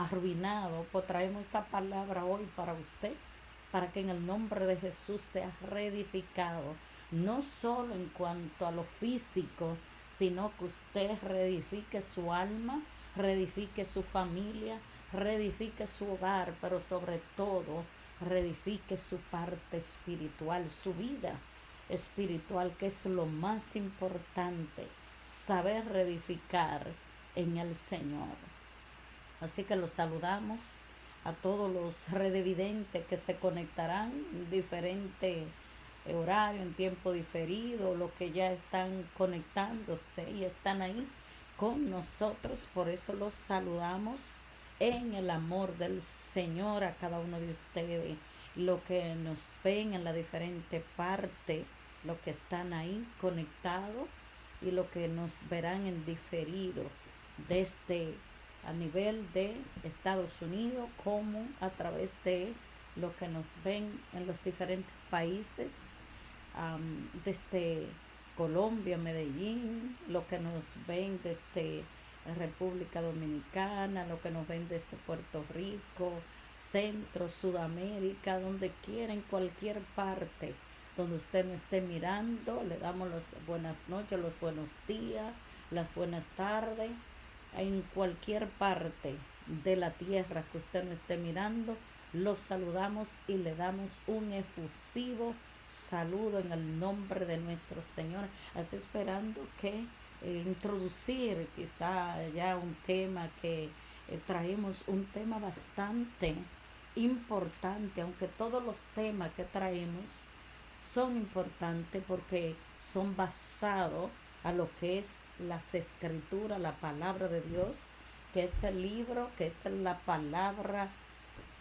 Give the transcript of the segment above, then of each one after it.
arruinado, pues traemos esta palabra hoy para usted, para que en el nombre de Jesús sea reedificado, no solo en cuanto a lo físico, sino que usted reedifique su alma, reedifique su familia, reedifique su hogar, pero sobre todo reedifique su parte espiritual, su vida espiritual, que es lo más importante, saber reedificar en el Señor. Así que los saludamos a todos los redevidentes que se conectarán en diferente horario, en tiempo diferido, los que ya están conectándose y están ahí con nosotros. Por eso los saludamos en el amor del Señor a cada uno de ustedes, lo que nos ven en la diferente parte, lo que están ahí conectados y lo que nos verán en diferido desde a nivel de Estados Unidos como a través de lo que nos ven en los diferentes países, desde Colombia, Medellín, lo que nos ven desde República Dominicana, lo que nos ven desde Puerto Rico, Centro, Sudamérica, donde quiera, en cualquier parte donde usted me esté mirando, le damos las buenas noches, los buenos días, las buenas tardes, en cualquier parte de la tierra que usted me esté mirando, los saludamos y le damos un efusivo saludo en el nombre de nuestro Señor. Así esperando que introducir quizá ya un tema que traemos, un tema bastante importante, aunque todos los temas que traemos son importantes porque son basados a lo que es las escrituras, la palabra de Dios, que es el libro, que es la palabra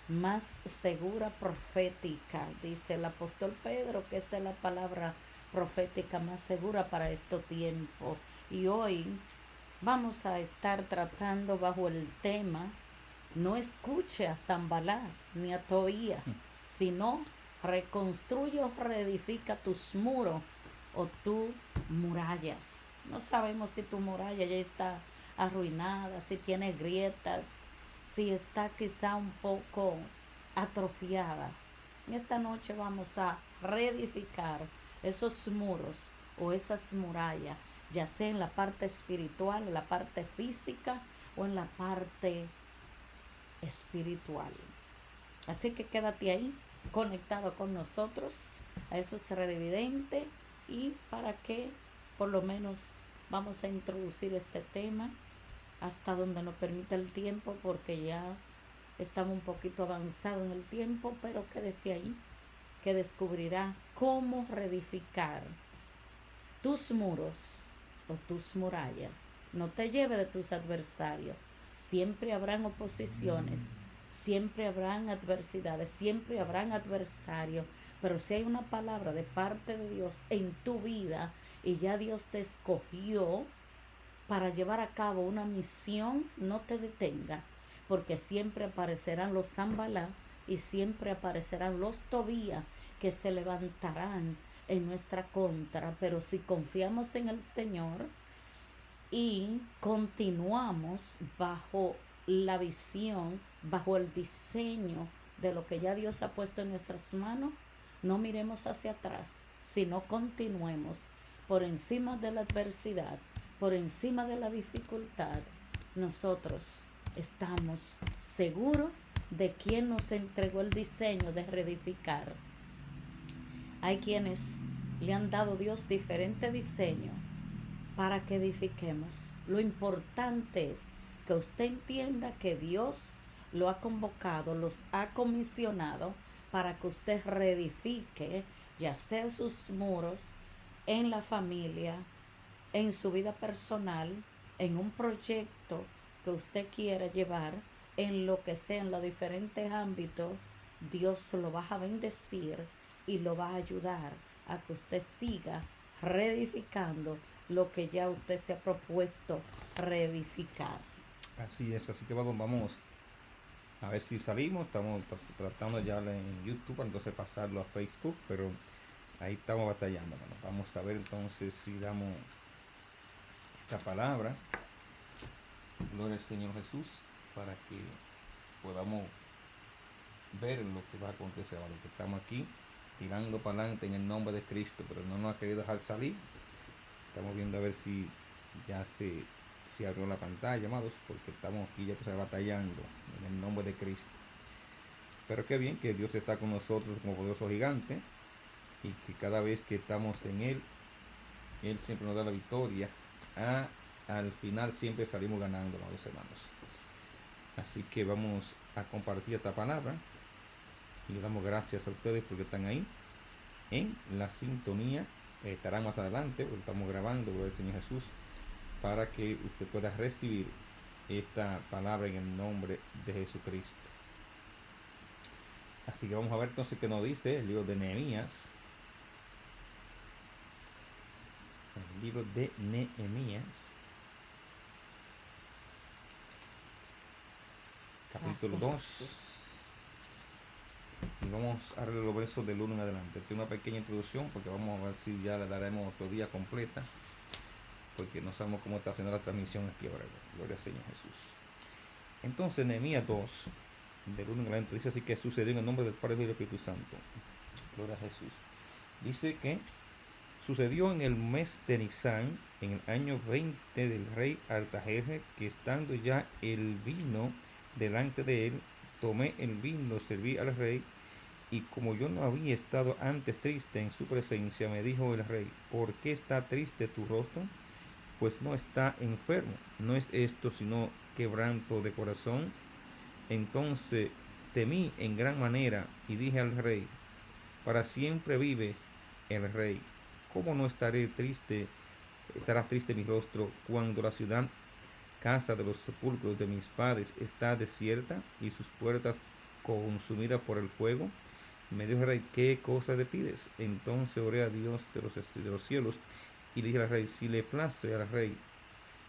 más segura profética. Dice el apóstol Pedro que esta es la palabra profética más segura para este tiempo. Y hoy vamos a estar tratando bajo el tema: no escuche a Zambalá ni a Tobía, sino reconstruye o reedifica tus muros o tus murallas. No sabemos si tu muralla ya está arruinada, si tiene grietas, si está quizá un poco atrofiada. En esta noche vamos a reedificar esos muros o esas murallas, ya sea en la parte espiritual, en la parte física o en la parte espiritual. Así que quédate ahí conectado con nosotros, a esos revidentes, y para que por lo menos vamos a introducir este tema hasta donde nos permita el tiempo, porque ya estamos un poquito avanzados en el tiempo, pero quédese ahí que descubrirá cómo reedificar tus muros o tus murallas. No te lleve de tus adversarios. Siempre habrán oposiciones, siempre habrán adversidades, siempre habrán adversarios, pero si hay una palabra de parte de Dios en tu vida y ya Dios te escogió para llevar a cabo una misión, no te detenga, porque siempre aparecerán los Zambalá y siempre aparecerán los Tobías que se levantarán en nuestra contra. Pero si confiamos en el Señor y continuamos bajo la visión, bajo el diseño de lo que ya Dios ha puesto en nuestras manos, no miremos hacia atrás, sino continuemos por encima de la adversidad, por encima de la dificultad. Nosotros estamos seguros de quien nos entregó el diseño de reedificar. Hay quienes le han dado Dios diferente diseño para que edifiquemos. Lo importante es que usted entienda que Dios lo ha convocado, los ha comisionado para que usted reedifique, ya sea sus muros, en la familia, en su vida personal, en un proyecto que usted quiera llevar, en lo que sea, en los diferentes ámbitos. Dios lo va a bendecir y lo va a ayudar a que usted siga reedificando lo que ya usted se ha propuesto reedificar. Así es, así que vamos a ver si salimos. Estamos tratando ya en YouTube, entonces pasarlo a Facebook, pero ahí estamos batallando. Bueno, vamos a ver entonces si damos esta palabra. Gloria al Señor Jesús, para que podamos ver lo que va a acontecer, amado, que estamos aquí tirando para adelante en el nombre de Cristo, pero no nos ha querido dejar salir. Estamos viendo a ver si ya se abrió la pantalla, amados, porque estamos aquí ya batallando en el nombre de Cristo. Pero qué bien que Dios está con nosotros como poderoso gigante y que cada vez que estamos en Él siempre nos da la victoria. Al final siempre salimos ganando, amados hermanos. Así que vamos a compartir esta palabra y le damos gracias a ustedes porque están ahí en la sintonía. Estarán más adelante, porque estamos grabando, por el Señor Jesús, para que usted pueda recibir esta palabra en el nombre de Jesucristo. Así que vamos a ver entonces qué nos dice el libro de Nehemías. El libro de Nehemías, capítulo 2. Y vamos a leer los versos del 1 en adelante. Tengo una pequeña introducción porque vamos a ver si ya le daremos otro día completa, porque no sabemos cómo está haciendo la transmisión aquí ahora. Gloria al Señor Jesús. Entonces Nehemías 2, del 1 en adelante, dice así: que sucedió en el nombre del Padre y del Espíritu Santo. Gloria a Jesús. Dice que sucedió en el mes de Nisán, en el año 20 del rey Artajerjes, que estando ya el vino delante de él, tomé el vino, serví al rey, y como yo no había estado antes triste en su presencia, me dijo el rey: ¿por qué está triste tu rostro? Pues no está enfermo, no es esto sino quebranto de corazón. Entonces temí en gran manera y dije al rey: para siempre vive el rey. ¿Cómo no estará triste mi rostro cuando la ciudad, casa de los sepulcros de mis padres, está desierta y sus puertas consumidas por el fuego? Me dijo el rey: ¿qué cosa te pides? Entonces oré a Dios de los cielos y dije al rey: si le place al rey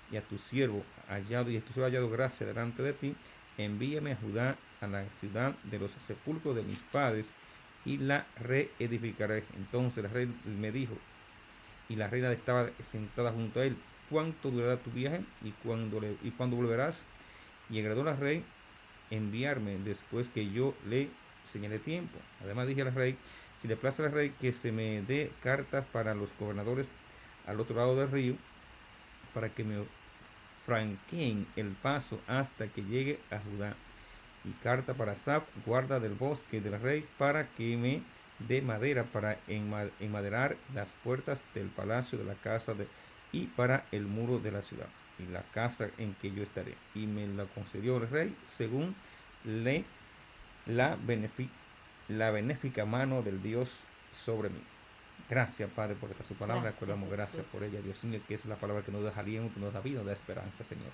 y a tu siervo hallado gracia delante de ti, envíame a Judá, a la ciudad de los sepulcros de mis padres, y la reedificaré. Entonces el rey me dijo, y la reina estaba sentada junto a él: ¿cuánto durará tu viaje y cuándo volverás? Y agradó al rey enviarme después que yo le señalé tiempo. Además dije al rey: si le place al rey, que se me dé cartas para los gobernadores al otro lado del río, para que me franqueen el paso hasta que llegue a Judá. Y carta para Asaf, guarda del bosque del rey, para que me dé madera para enmaderar las puertas del palacio de la casa y para el muro de la ciudad y la casa en que yo estaré. Y me la concedió el rey según la benéfica mano del Dios sobre mí. Gracias, Padre, por esta su palabra. Acordamos gracias por ella, Dios mío, que es la palabra que nos da aliento, nos da vida, nos da esperanza, Señor.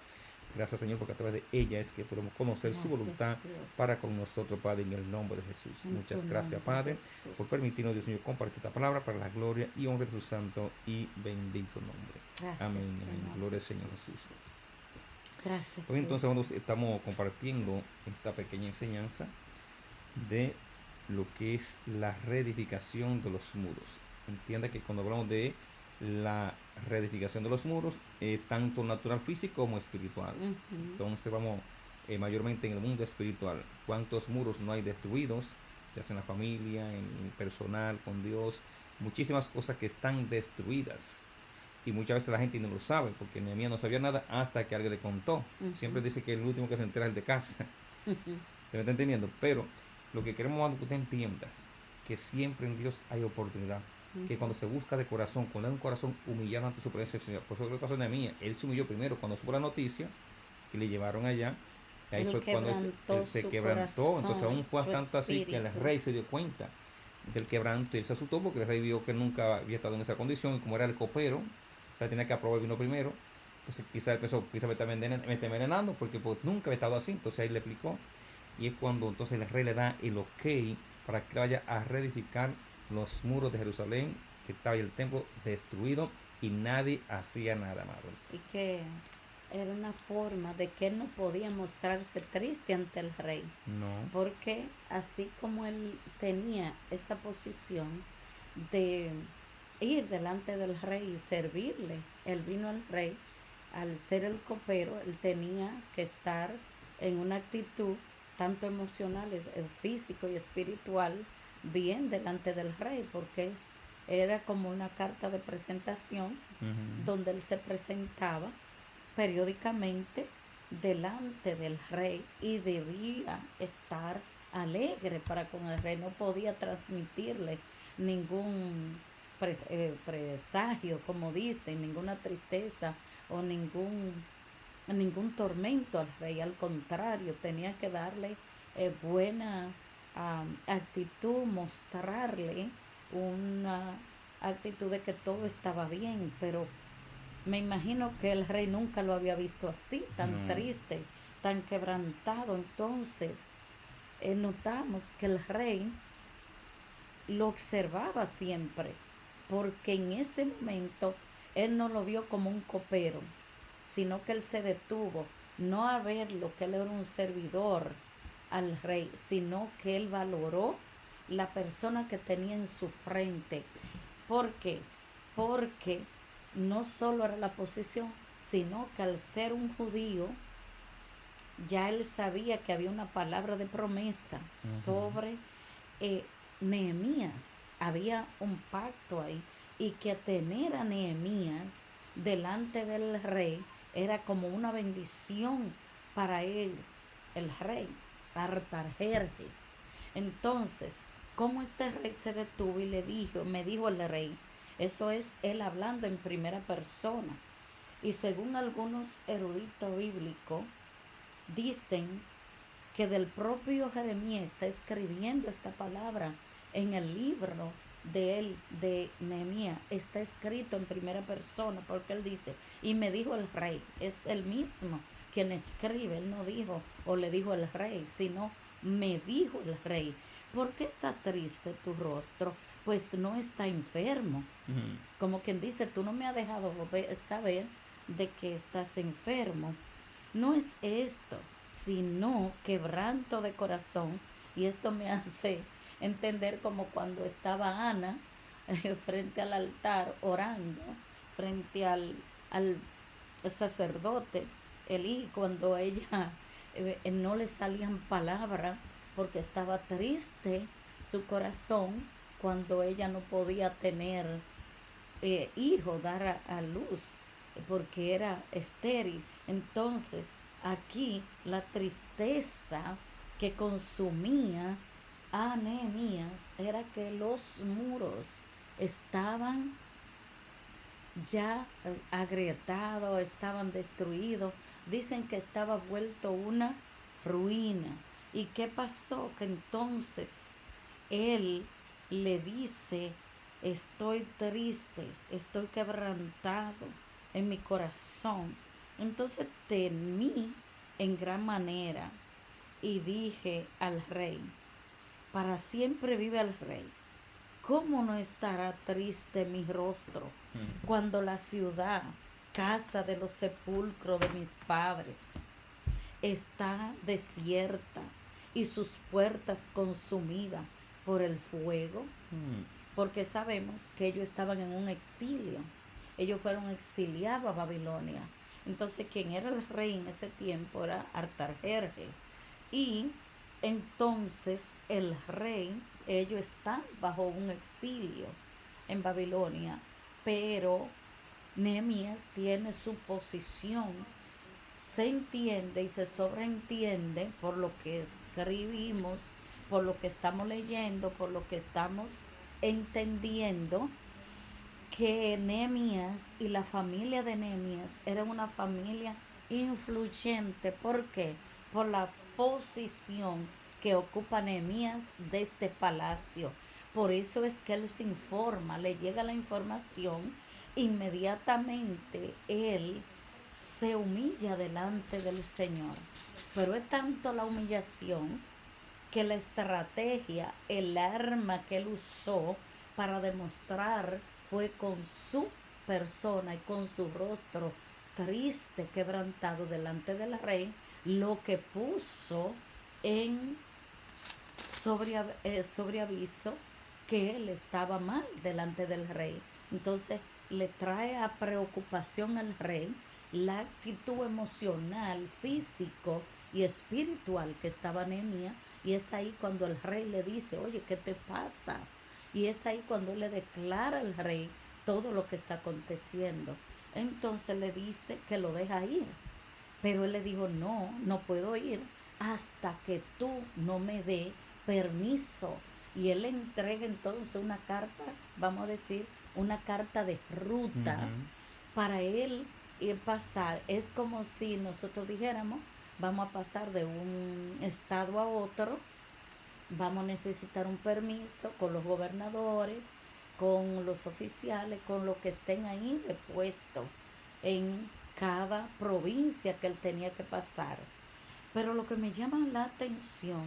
Gracias, Señor, porque a través de ella es que podemos conocer su voluntad para con nosotros, Padre, en el nombre de Jesús. Muchas gracias, Padre, por permitirnos, Dios mío, compartir esta palabra para la gloria y honra de su santo y bendito nombre. Amén. Gloria al Señor Jesús. Gracias. Pues entonces, cuando estamos compartiendo esta pequeña enseñanza de lo que es la reedificación de los muros. Entienda que cuando hablamos de la reedificación de los muros, tanto natural físico como espiritual. Entonces vamos mayormente en el mundo espiritual. ¿Cuántos muros no hay destruidos? Ya sea en la familia, en el personal, con Dios. Muchísimas cosas que están destruidas. Y muchas veces la gente no lo sabe, porque Nehemías no sabía nada hasta que alguien le contó. Siempre dice que el último que se entera es el de casa. ¿Te me está entendiendo? Pero lo que queremos es que usted entienda que siempre en Dios hay oportunidad. Que cuando se busca de corazón, cuando hay un corazón humillado ante su presencia, Señor. Por eso lo que pasó en Nehemías, él se humilló primero cuando supo la noticia que le llevaron allá. Ahí fue cuando él se quebrantó. Entonces aún fue tanto así que el rey se dio cuenta del quebranto y él se asustó porque el rey vio que nunca había estado en esa condición, y como era el copero, o sea, tenía que aprobar el vino primero. Entonces quizás empezó, me está envenenando porque pues, nunca había estado así. Entonces ahí le explicó, y es cuando entonces el rey le da el ok para que vaya a reedificar los muros de Jerusalén, que estaba el templo destruido y nadie hacía nada, amado. Y que era una forma de que él no podía mostrarse triste ante el rey. No. Porque así como él tenía esa posición de ir delante del rey y servirle el vino al rey, al ser el copero, él tenía que estar en una actitud tanto emocional, físico y espiritual, bien delante del rey, porque era como una carta de presentación Ujú. donde él se presentaba periódicamente delante del rey y debía estar alegre para con el rey. No podía transmitirle ningún presagio, como dicen, ninguna tristeza o ningún tormento al rey. Al contrario, tenía que darle buena actitud, mostrarle una actitud de que todo estaba bien, pero me imagino que el rey nunca lo había visto así, tan No. triste, tan quebrantado. Entonces, notamos que el rey lo observaba siempre, porque en ese momento él no lo vio como un copero, sino que él se detuvo, no a verlo que él era un servidor al rey, sino que él valoró la persona que tenía en su frente. ¿Por qué? Porque no solo era la posición, sino que al ser un judío, ya él sabía que había una palabra de promesa Ujú. sobre eh, Nehemías. Había un pacto ahí y que tener a Nehemías delante del rey era como una bendición para él, el rey, Artajerjes. Entonces, ¿cómo este rey se detuvo y me dijo el rey? Eso es él hablando en primera persona. Y según algunos eruditos bíblicos, dicen que del propio Jeremías está escribiendo esta palabra en el libro de él, de Nehemías, está escrito en primera persona, porque él dice, y me dijo el rey, es el mismo quien escribe, él no dijo, o le dijo el rey, sino me dijo el rey, ¿por qué está triste tu rostro? Pues no está enfermo. Ujú. Como quien dice, tú no me has dejado saber de que estás enfermo. No es esto, sino quebranto de corazón. Y esto me hace entender como cuando estaba Ana frente al altar orando, frente al sacerdote, Elí, cuando ella no le salían palabras porque estaba triste su corazón, cuando ella no podía tener hijo, dar a luz, porque era estéril. Entonces, aquí la tristeza que consumía a Nehemías era que los muros estaban ya agrietados, estaban destruidos. Dicen que estaba vuelto una ruina. ¿Y qué pasó? Que entonces él le dice, estoy triste, estoy quebrantado en mi corazón. Entonces temí en gran manera y dije al rey, para siempre vive el rey. ¿Cómo no estará triste mi rostro Ujú. cuando la ciudad, casa de los sepulcros de mis padres, está desierta y sus puertas consumidas por el fuego? Ujú. Porque sabemos que ellos estaban en un exilio. Ellos fueron exiliados a Babilonia. Entonces, quien era el rey en ese tiempo era Artajerjes. Y entonces el rey, ellos están bajo un exilio en Babilonia, pero Nehemías tiene su posición, se entiende y se sobreentiende por lo que escribimos, por lo que estamos leyendo, por lo que estamos entendiendo, que Nehemías y la familia de Nehemías era una familia influyente. ¿Por qué? Por la posición que ocupa Nehemías de este palacio. Por eso es que él se informa, le llega la información, inmediatamente él se humilla delante del Señor. Pero es tanto la humillación que la estrategia, el arma que él usó para demostrar fue con su persona y con su rostro triste, quebrantado delante del rey, lo que puso en sobre aviso que él estaba mal delante del rey. Entonces le trae a preocupación al rey la actitud emocional, físico y espiritual que estaba Nehemías, y es ahí cuando el rey le dice, oye, ¿qué te pasa? Y es ahí cuando él le declara al rey todo lo que está aconteciendo. Entonces le dice que lo deja ir. Pero él le dijo, no, no puedo ir hasta que tú no me dé permiso. Y él le entrega entonces una carta, vamos a decir, una carta de ruta Ujú. para él pasar. Es como si nosotros dijéramos, vamos a pasar de un estado a otro, vamos a necesitar un permiso con los gobernadores, con los oficiales, con los que estén ahí de puesto en cada provincia que él tenía que pasar. Pero lo que me llama la atención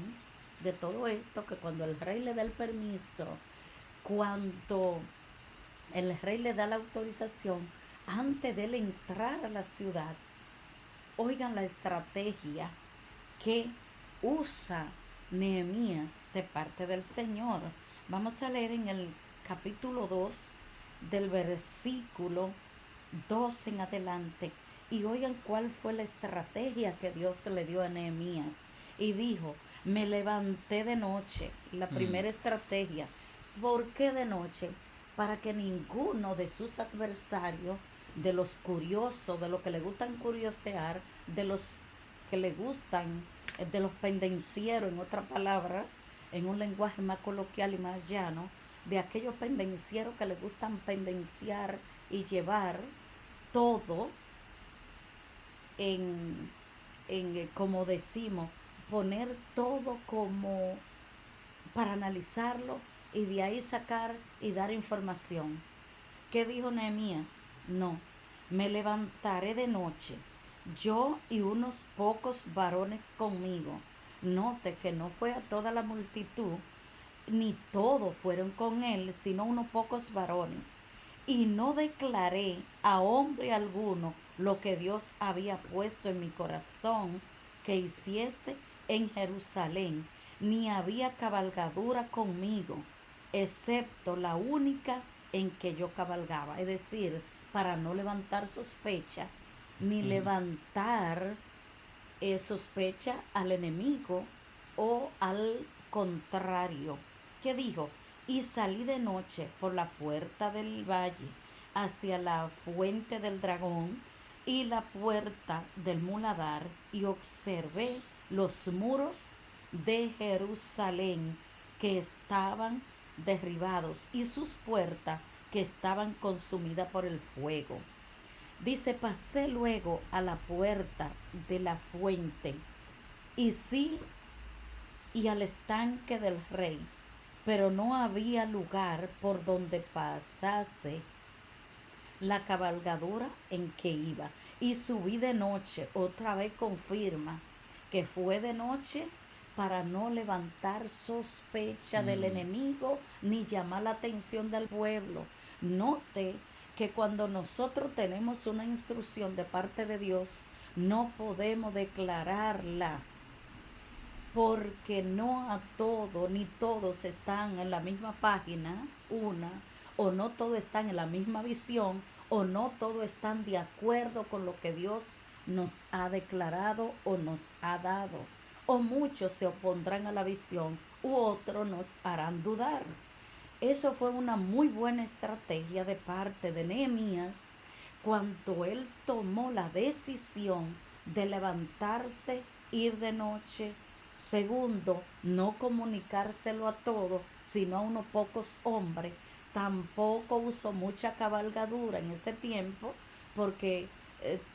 de todo esto, que cuando el rey le da el permiso, cuando el rey le da la autorización, antes de él entrar a la ciudad, oigan la estrategia que usa Nehemías de parte del Señor. Vamos a leer en el capítulo 2 del versículo 2 en adelante. Y oigan cuál fue la estrategia que Dios le dio a Nehemías. Y dijo, me levanté de noche. La Mm. primera estrategia. ¿Por qué de noche? Para que ninguno de sus adversarios, de los curiosos, de los que le gustan curiosear, de los que le gustan, de los pendencieros, en otra palabra, en un lenguaje más coloquial y más llano, de aquellos pendencieros que le gustan pendenciar y llevar todo en, como decimos, poner todo como para analizarlo y de ahí sacar y dar información. ¿Qué dijo Nehemías? No, me levantaré de noche, yo y unos pocos varones conmigo. Note que no fue a toda la multitud, ni todos fueron con él, sino unos pocos varones. Y no declaré a hombre alguno lo que Dios había puesto en mi corazón que hiciese en Jerusalén, ni había cabalgadura conmigo, excepto la única en que yo cabalgaba. Es decir, para no levantar sospecha, ni Ujú. levantar sospecha al enemigo o al contrario. ¿Qué dijo? Y salí de noche por la puerta del valle hacia la fuente del dragón y la puerta del muladar y observé los muros de Jerusalén que estaban derribados y sus puertas que estaban consumidas por el fuego. Dice, pasé luego a la puerta de la fuente y sí y al estanque del rey, pero no había lugar por donde pasase la cabalgadura en que iba. Y subí de noche, otra vez confirma que fue de noche para no levantar sospecha del Mm. enemigo ni llamar la atención del pueblo. Note que cuando nosotros tenemos una instrucción de parte de Dios, no podemos declararla porque no a todo ni todos están en la misma página, una, o no todos están en la misma visión, o no todos están de acuerdo con lo que Dios nos ha declarado o nos ha dado. O muchos se opondrán a la visión, u otros nos harán dudar. Eso fue una muy buena estrategia de parte de Nehemías cuando él tomó la decisión de levantarse, ir de noche. Segundo, no comunicárselo a todos, sino a unos pocos hombres. Tampoco usó mucha cabalgadura en ese tiempo, porque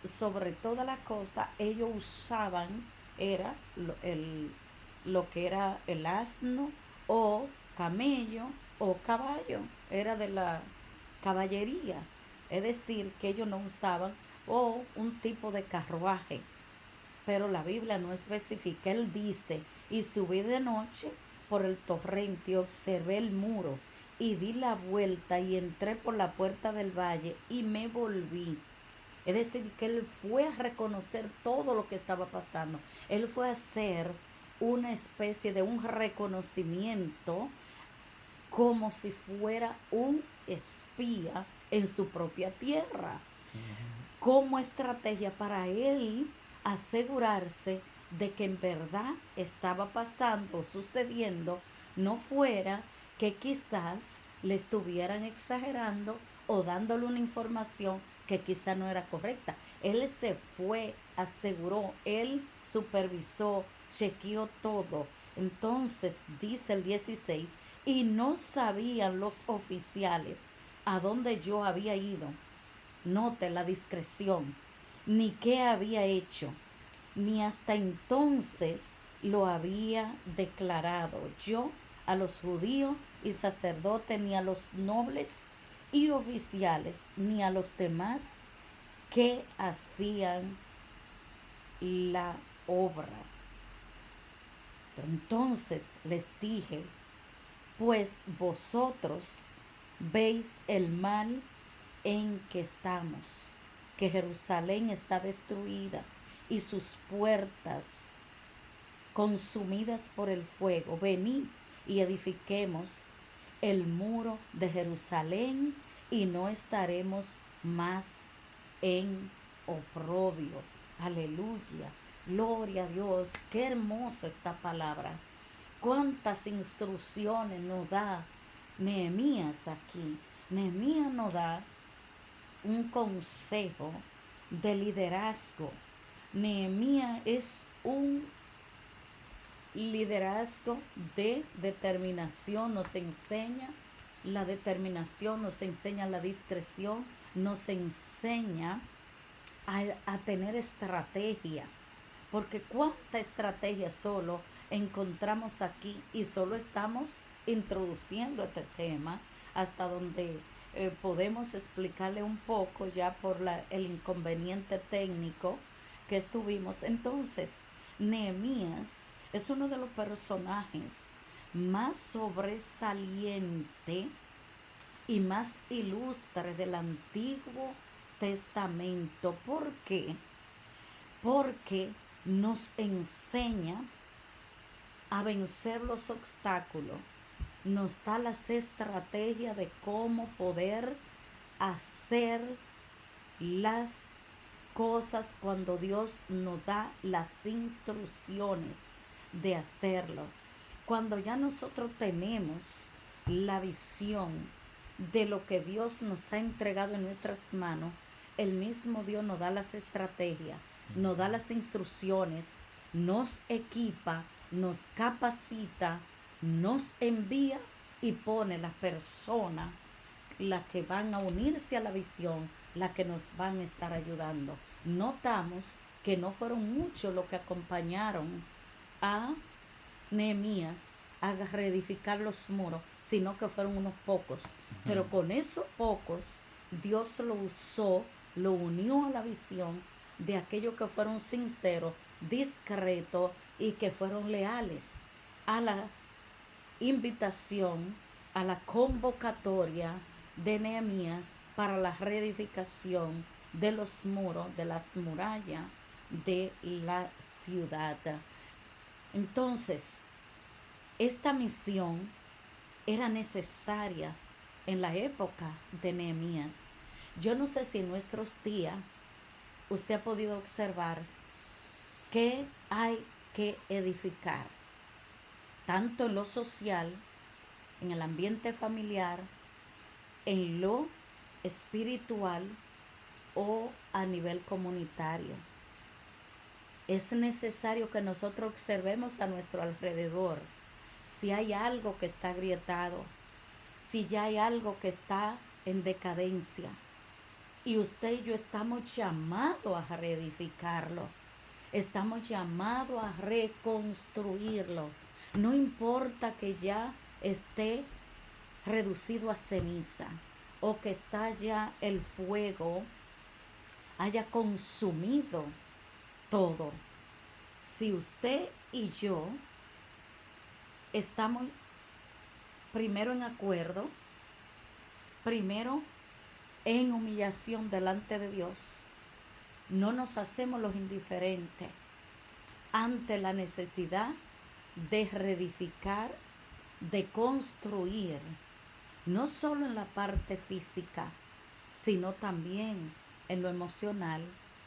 sobre todas las cosas ellos usaban, era lo que era el asno o camello o caballo, era de la caballería, es decir, que ellos no usaban, o un tipo de carruaje, pero la Biblia no especifica. Él dice, y subí de noche por el torrente y observé el muro, y di la vuelta y entré por la puerta del valle y me volví. Es decir, que él fue a reconocer todo lo que estaba pasando. Él fue a hacer una especie de un reconocimiento como si fuera un espía en su propia tierra, Ujú. como estrategia para él asegurarse de que en verdad estaba pasando o sucediendo, no fuera que quizás le estuvieran exagerando o dándole una información que quizá no era correcta. Él se fue, aseguró, él supervisó, chequeó todo. Entonces dice el 16, y no sabían los oficiales a dónde yo había ido. Note la discreción, ni qué había hecho, ni hasta entonces lo había declarado yo a los judíos y sacerdotes, ni a los nobles y oficiales, ni a los demás que hacían la obra. Entonces les dije, pues vosotros veis el mal en que estamos, que Jerusalén está destruida y sus puertas consumidas por el fuego. Venid y edifiquemos el muro de Jerusalén y no estaremos más en oprobio. Aleluya. Gloria a Dios. Qué hermosa esta palabra. Cuántas instrucciones nos da Nehemías aquí. Nehemías nos da un consejo de liderazgo. Nehemías es un liderazgo de determinación, nos enseña la determinación, nos enseña la discreción, nos enseña a tener estrategia, porque cuánta estrategia solo encontramos aquí y solo estamos introduciendo este tema hasta donde podemos explicarle un poco ya por el inconveniente técnico que estuvimos. Entonces, Nehemías es uno de los personajes más sobresaliente y más ilustre del Antiguo Testamento. ¿Por qué? Porque nos enseña a vencer los obstáculos, nos da las estrategias de cómo poder hacer las cosas cuando Dios nos da las instrucciones de hacerlo. Cuando ya nosotros tenemos la visión de lo que Dios nos ha entregado en nuestras manos, el mismo Dios nos da las estrategias, nos da las instrucciones, nos equipa, nos capacita, nos envía y pone las personas, las que van a unirse a la visión, las que nos van a estar ayudando. Notamos que no fueron muchos los que acompañaron a Nehemías a reedificar los muros, sino que fueron unos pocos. Pero con esos pocos, Dios lo usó, lo unió a la visión de aquellos que fueron sinceros, discretos y que fueron leales a la invitación, a la convocatoria de Nehemías para la reedificación de los muros, de las murallas de la ciudad. Entonces, esta misión era necesaria en la época de Nehemías. Yo no sé si en nuestros días usted ha podido observar que hay que edificar, tanto en lo social, en el ambiente familiar, en lo espiritual o a nivel comunitario. Es necesario que nosotros observemos a nuestro alrededor si hay algo que está agrietado, si ya hay algo que está en decadencia. Y usted y yo estamos llamados a reedificarlo. Estamos llamados a reconstruirlo. No importa que ya esté reducido a ceniza o que está ya el fuego haya consumido todo. Si usted y yo estamos primero en acuerdo, primero en humillación delante de Dios, no nos hacemos los indiferentes ante la necesidad de reedificar, de construir, no solo en la parte física, sino también en lo emocional,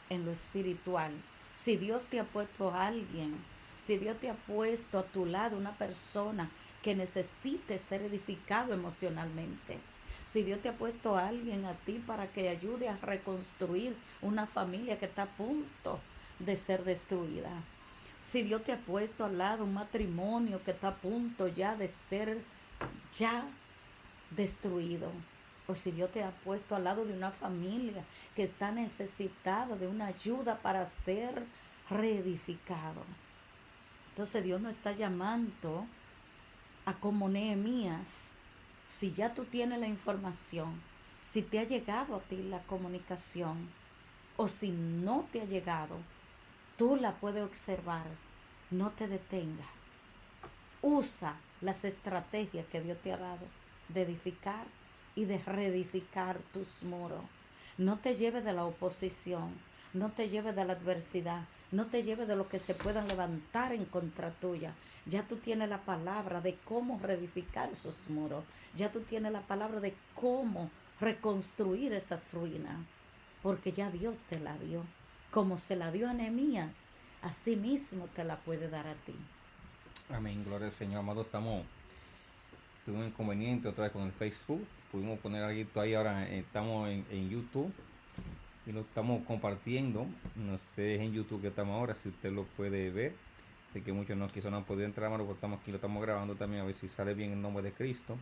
en lo espiritual. Si Dios te ha puesto a alguien, si Dios te ha puesto a tu lado una persona que necesite ser edificado emocionalmente, si Dios te ha puesto a alguien a ti para que ayude a reconstruir una familia que está a punto de ser destruida, si Dios te ha puesto al lado un matrimonio que está a punto ya de ser ya destruido, o si Dios te ha puesto al lado de una familia que está necesitada de una ayuda para ser reedificado. Entonces Dios nos está llamando a como Nehemías. Si ya tú tienes la información, si te ha llegado a ti la comunicación, o si no te ha llegado, tú la puedes observar. No te detengas. Usa las estrategias que Dios te ha dado de edificar y de reedificar tus muros. No te lleves de la oposición, no te lleves de la adversidad, no te lleves de lo que se puedan levantar en contra tuya. Ya tú tienes la palabra de cómo reedificar esos muros. Ya tú tienes la palabra de cómo reconstruir esas ruinas. Porque ya Dios te la dio. Como se la dio a Nehemías, así mismo te la puede dar a ti. Amén, gloria al Señor, amado. Tuve un inconveniente otra vez con el Facebook. Pudimos poner algo ahí, ahora estamos en YouTube y lo estamos compartiendo. No sé en YouTube que estamos ahora, si usted lo puede ver. Sé que muchos no quizás no han podido entrar, pero estamos aquí, lo estamos grabando también, a ver si sale bien el nombre de Cristo.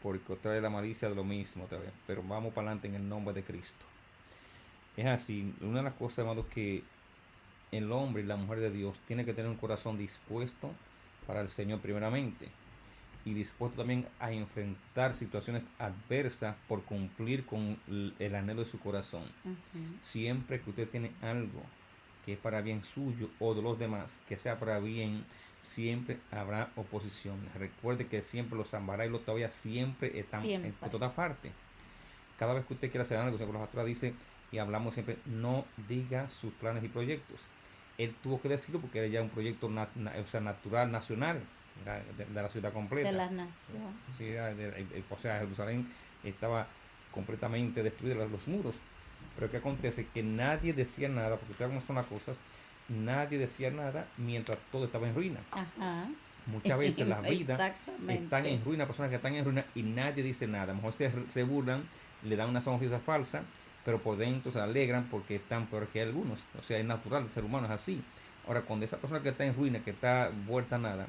Porque otra vez la malicia de lo mismo otra vez. Pero vamos para adelante en el nombre de Cristo. Es así, una de las cosas, hermano, que el hombre y la mujer de Dios tiene que tener un corazón dispuesto para el Señor primeramente y dispuesto también a enfrentar situaciones adversas por cumplir con el anhelo de su corazón. Siempre que usted tiene algo que es para bien suyo o de los demás, que sea para bien, siempre habrá oposición. Recuerde que siempre los Zambará y los Tobías siempre están en todas partes. Cada vez que usted quiera hacer algo, según la pastora dice, y hablamos siempre, no diga sus planes y proyectos. Él tuvo que decirlo porque era ya un proyecto natural, nacional, era de la ciudad completa. De la nación. Sí, o sea, Jerusalén estaba completamente destruida, los muros. Pero ¿qué acontece? Que nadie decía nada, porque ustedes cómo son las cosas, nadie decía nada mientras todo estaba en ruina. Ajá. Muchas veces las vidas están en ruina, personas que están en ruina y nadie dice nada. A lo mejor se burlan, le dan una sonrisa falsa, pero por dentro se alegran porque están peor que algunos. O sea, es natural, el ser humano es así. Ahora, cuando esa persona que está en ruina, que está vuelta a nada,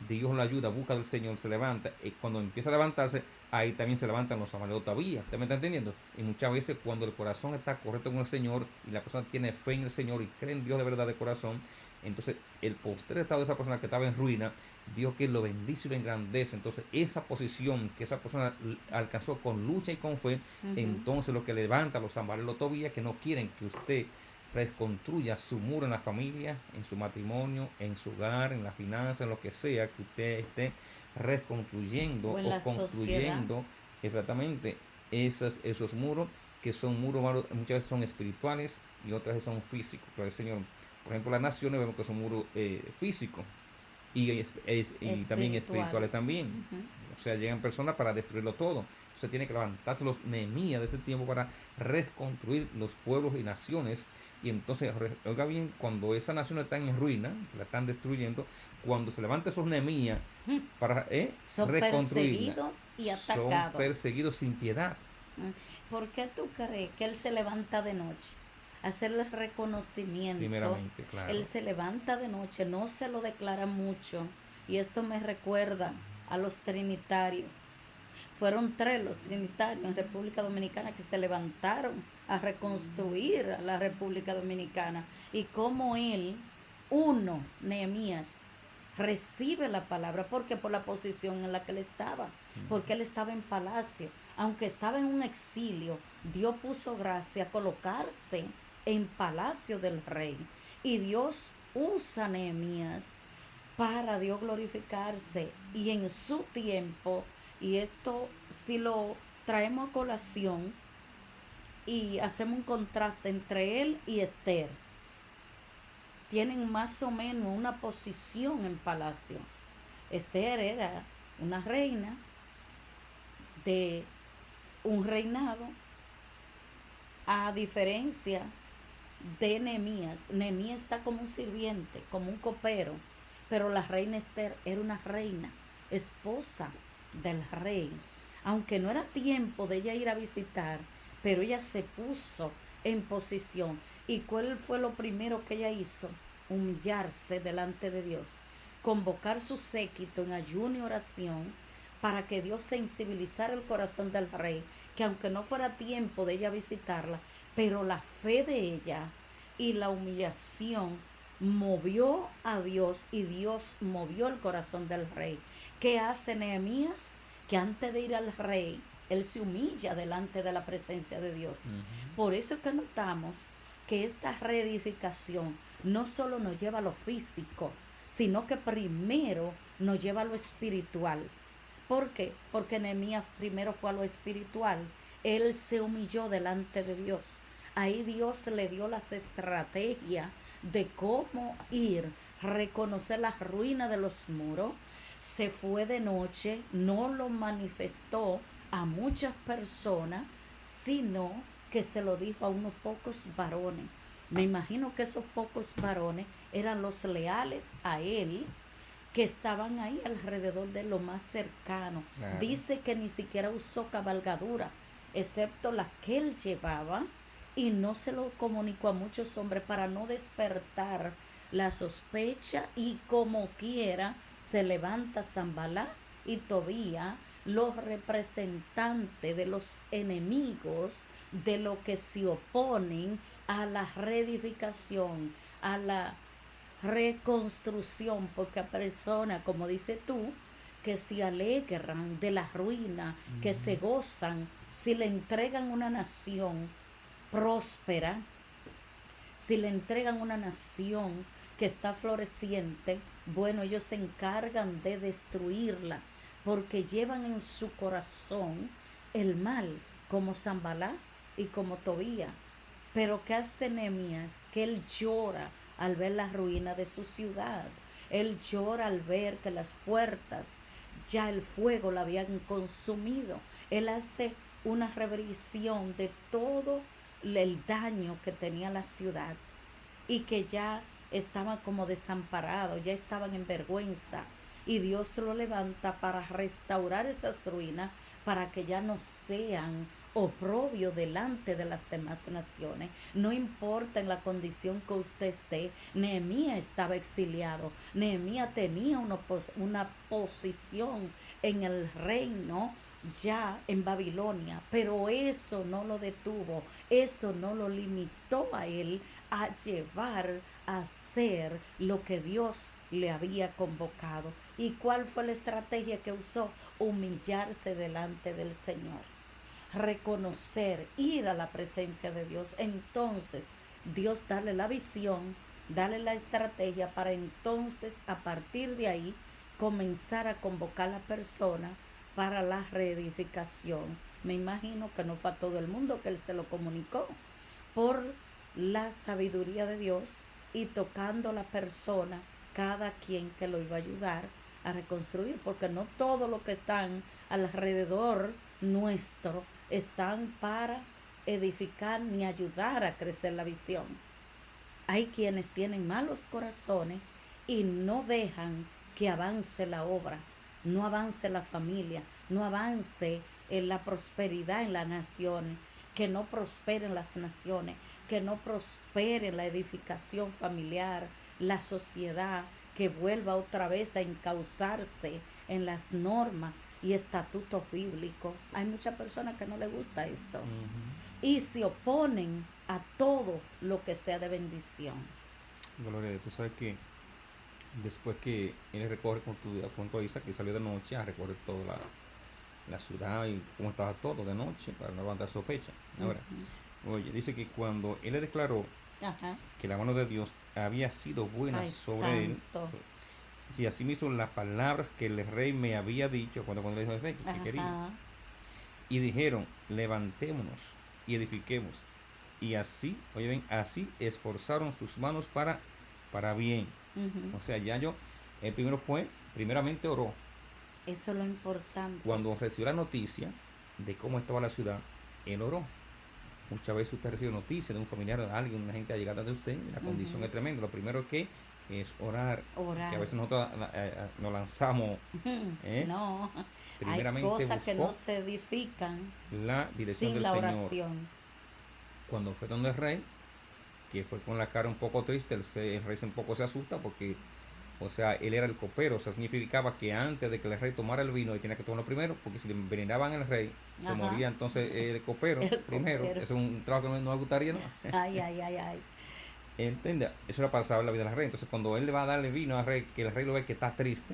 Dios la ayuda, busca del Señor, se levanta. Y cuando empieza a levantarse, ahí también se levantan los amarillos todavía. ¿Usted me está entendiendo? Y muchas veces cuando el corazón está correcto con el Señor y la persona tiene fe en el Señor y cree en Dios de verdad de corazón, entonces el posterior estado de esa persona que estaba en ruina, Dios que lo bendice y lo engrandece. Entonces esa posición que esa persona alcanzó con lucha y con fe, entonces lo que levanta a los amarillos todavía que no quieren que usted reconstruya su muro en la familia, en su matrimonio, en su hogar, en la finanza, en lo que sea que usted esté reconstruyendo o construyendo sociedad. Exactamente esos muros, que son muros muchas veces son espirituales y otras veces son físicos. Pero el Señor, por ejemplo, las naciones vemos que son muros físicos y también espirituales también. O sea, llegan personas para destruirlo todo. Entonces tiene que levantarse los Nehemías de ese tiempo para reconstruir los pueblos y naciones. Y entonces, oiga bien, cuando esas naciones están en ruina, la están destruyendo, cuando se levantan esos Nehemías para son reconstruirla, perseguidos y atacados. Son perseguidos sin piedad. ¿Por qué tú crees que él se levanta de noche? Hacerle reconocimiento. Primeramente, claro. Él se levanta de noche, no se lo declara mucho. Y esto me recuerda a los trinitarios. Fueron 3 los trinitarios en República Dominicana que se levantaron a reconstruir a la República Dominicana. Y como él, Nehemías, recibe la palabra, porque por la posición en la que él estaba, porque él estaba en palacio, aunque estaba en un exilio, Dios puso gracia a colocarse en palacio del rey, y Dios usa a Nehemías para Dios glorificarse, y en su tiempo, y esto si lo traemos a colación y hacemos un contraste entre él y Esther, tienen más o menos una posición en palacio. Esther era una reina de un reinado, a diferencia de Nehemías. Nehemías está como un sirviente, como un copero, pero la reina Esther era una reina, esposa del rey. Aunque no era tiempo de ella ir a visitar, pero ella se puso en posición. ¿Y cuál fue lo primero que ella hizo? Humillarse delante de Dios, convocar su séquito en ayuno y oración para que Dios sensibilizara el corazón del rey, que aunque no fuera tiempo de ella visitarla, pero la fe de ella y la humillación movió a Dios y Dios movió el corazón del rey. ¿Qué hace Nehemías? Que antes de ir al rey, él se humilla delante de la presencia de Dios. Ujú. Por eso es que notamos que esta reedificación no solo nos lleva a lo físico, sino que primero nos lleva a lo espiritual. ¿Por qué? Porque Nehemías primero fue a lo espiritual. Él se humilló delante de Dios. Ahí Dios le dio las estrategias de cómo ir, reconocer las ruinas de los muros. Se fue de noche, no lo manifestó a muchas personas, sino que se lo dijo a unos pocos varones. Me imagino que esos pocos varones eran los leales a él, que estaban ahí alrededor de lo más cercano. Claro. Dice que ni siquiera usó cabalgadura, excepto la que él llevaba, y no se lo comunicó a muchos hombres para no despertar la sospecha, y como quiera se levanta Zambalá y Tobía, los representantes de los enemigos, de lo que se oponen a la reedificación, a la reconstrucción, porque a personas, como dices tú, que se alegran de la ruina, que se Ujú. gozan si le entregan una nación próspera, si le entregan una nación que está floreciente, bueno, ellos se encargan de destruirla, porque llevan en su corazón el mal, como Zambalá y como Tobía. Pero ¿qué hace Nehemías? Que él llora al ver la ruina de su ciudad. Él llora al ver que las puertas ya el fuego la habían consumido. Él hace una revisión de todo el daño que tenía la ciudad, y que ya estaban como desamparados, ya estaban en vergüenza. Y Dios lo levanta para restaurar esas ruinas, para que ya no sean oprobio delante de las demás naciones. No importa en la condición que usted esté. Nehemías estaba exiliado. Nehemías tenía una posición en el reino ya en Babilonia, pero eso no lo detuvo, eso no lo limitó a él a llevar a hacer lo que Dios le había convocado. ¿Y cuál fue la estrategia que usó? Humillarse delante del Señor, reconocer, ir a la presencia de Dios. Entonces Dios darle la visión, darle la estrategia para entonces a partir de ahí comenzar a convocar a la persona para la reedificación. Me imagino que no fue a todo el mundo que él se lo comunicó, por la sabiduría de Dios, y tocando a la persona, cada quien que lo iba a ayudar a reconstruir, porque no todo lo que están alrededor nuestro están para edificar ni ayudar a crecer la visión. Hay quienes tienen malos corazones y no dejan que avance la obra, no avance la familia, no avance en la prosperidad en las naciones, que no prosperen las naciones, que no prospere la edificación familiar, la sociedad, que vuelva otra vez a encauzarse en las normas y estatutos bíblicos. Hay muchas personas que no les gusta esto Ujú. y se oponen a todo lo que sea de bendición. Gloria a Dios. Tú sabes que después que él recorre, como tú puntualizas, que salió de noche a recorrer toda la ciudad y cómo estaba todo de noche para no levantar sospecha. Ahora, Ujú. oye, dice que cuando él le declaró Ajá. que la mano de Dios había sido buena Ay, sobre él, santo. si así mismo las palabras que el rey me había dicho, cuando le dijo al rey que quería, Ajá. y dijeron, levantémonos y edifiquemos. Y así, oye bien, así esforzaron sus manos para bien. Ujú. O sea, ya yo, el primero fue, primeramente oró. Eso es lo importante. Cuando recibió la noticia de cómo estaba la ciudad, él oró. Muchas veces usted recibe noticias de un familiar o de alguien, una gente allegada de usted, y la condición Ujú. es tremenda. Lo primero que es orar, que a Orar. veces nosotros nos lanzamos, ¿eh? No, hay Primeramente cosas que no buscó se edifican la dirección sin del la Señor. oración. Cuando fue donde el rey, que fue con la cara un poco triste, el rey un poco se asusta porque, o sea, él era el copero, o sea, significaba que antes de que el rey tomara el vino, él tenía que tomarlo primero, porque si le envenenaban al rey, se Ajá, moría entonces el copero el primero. copero. Eso es un trabajo que no me gustaría, ¿no? Ay, ay, ay, ay. ¿Entiendes? Eso era para salvar la vida del rey. Entonces, cuando él le va a darle vino al rey, que el rey lo ve que está triste,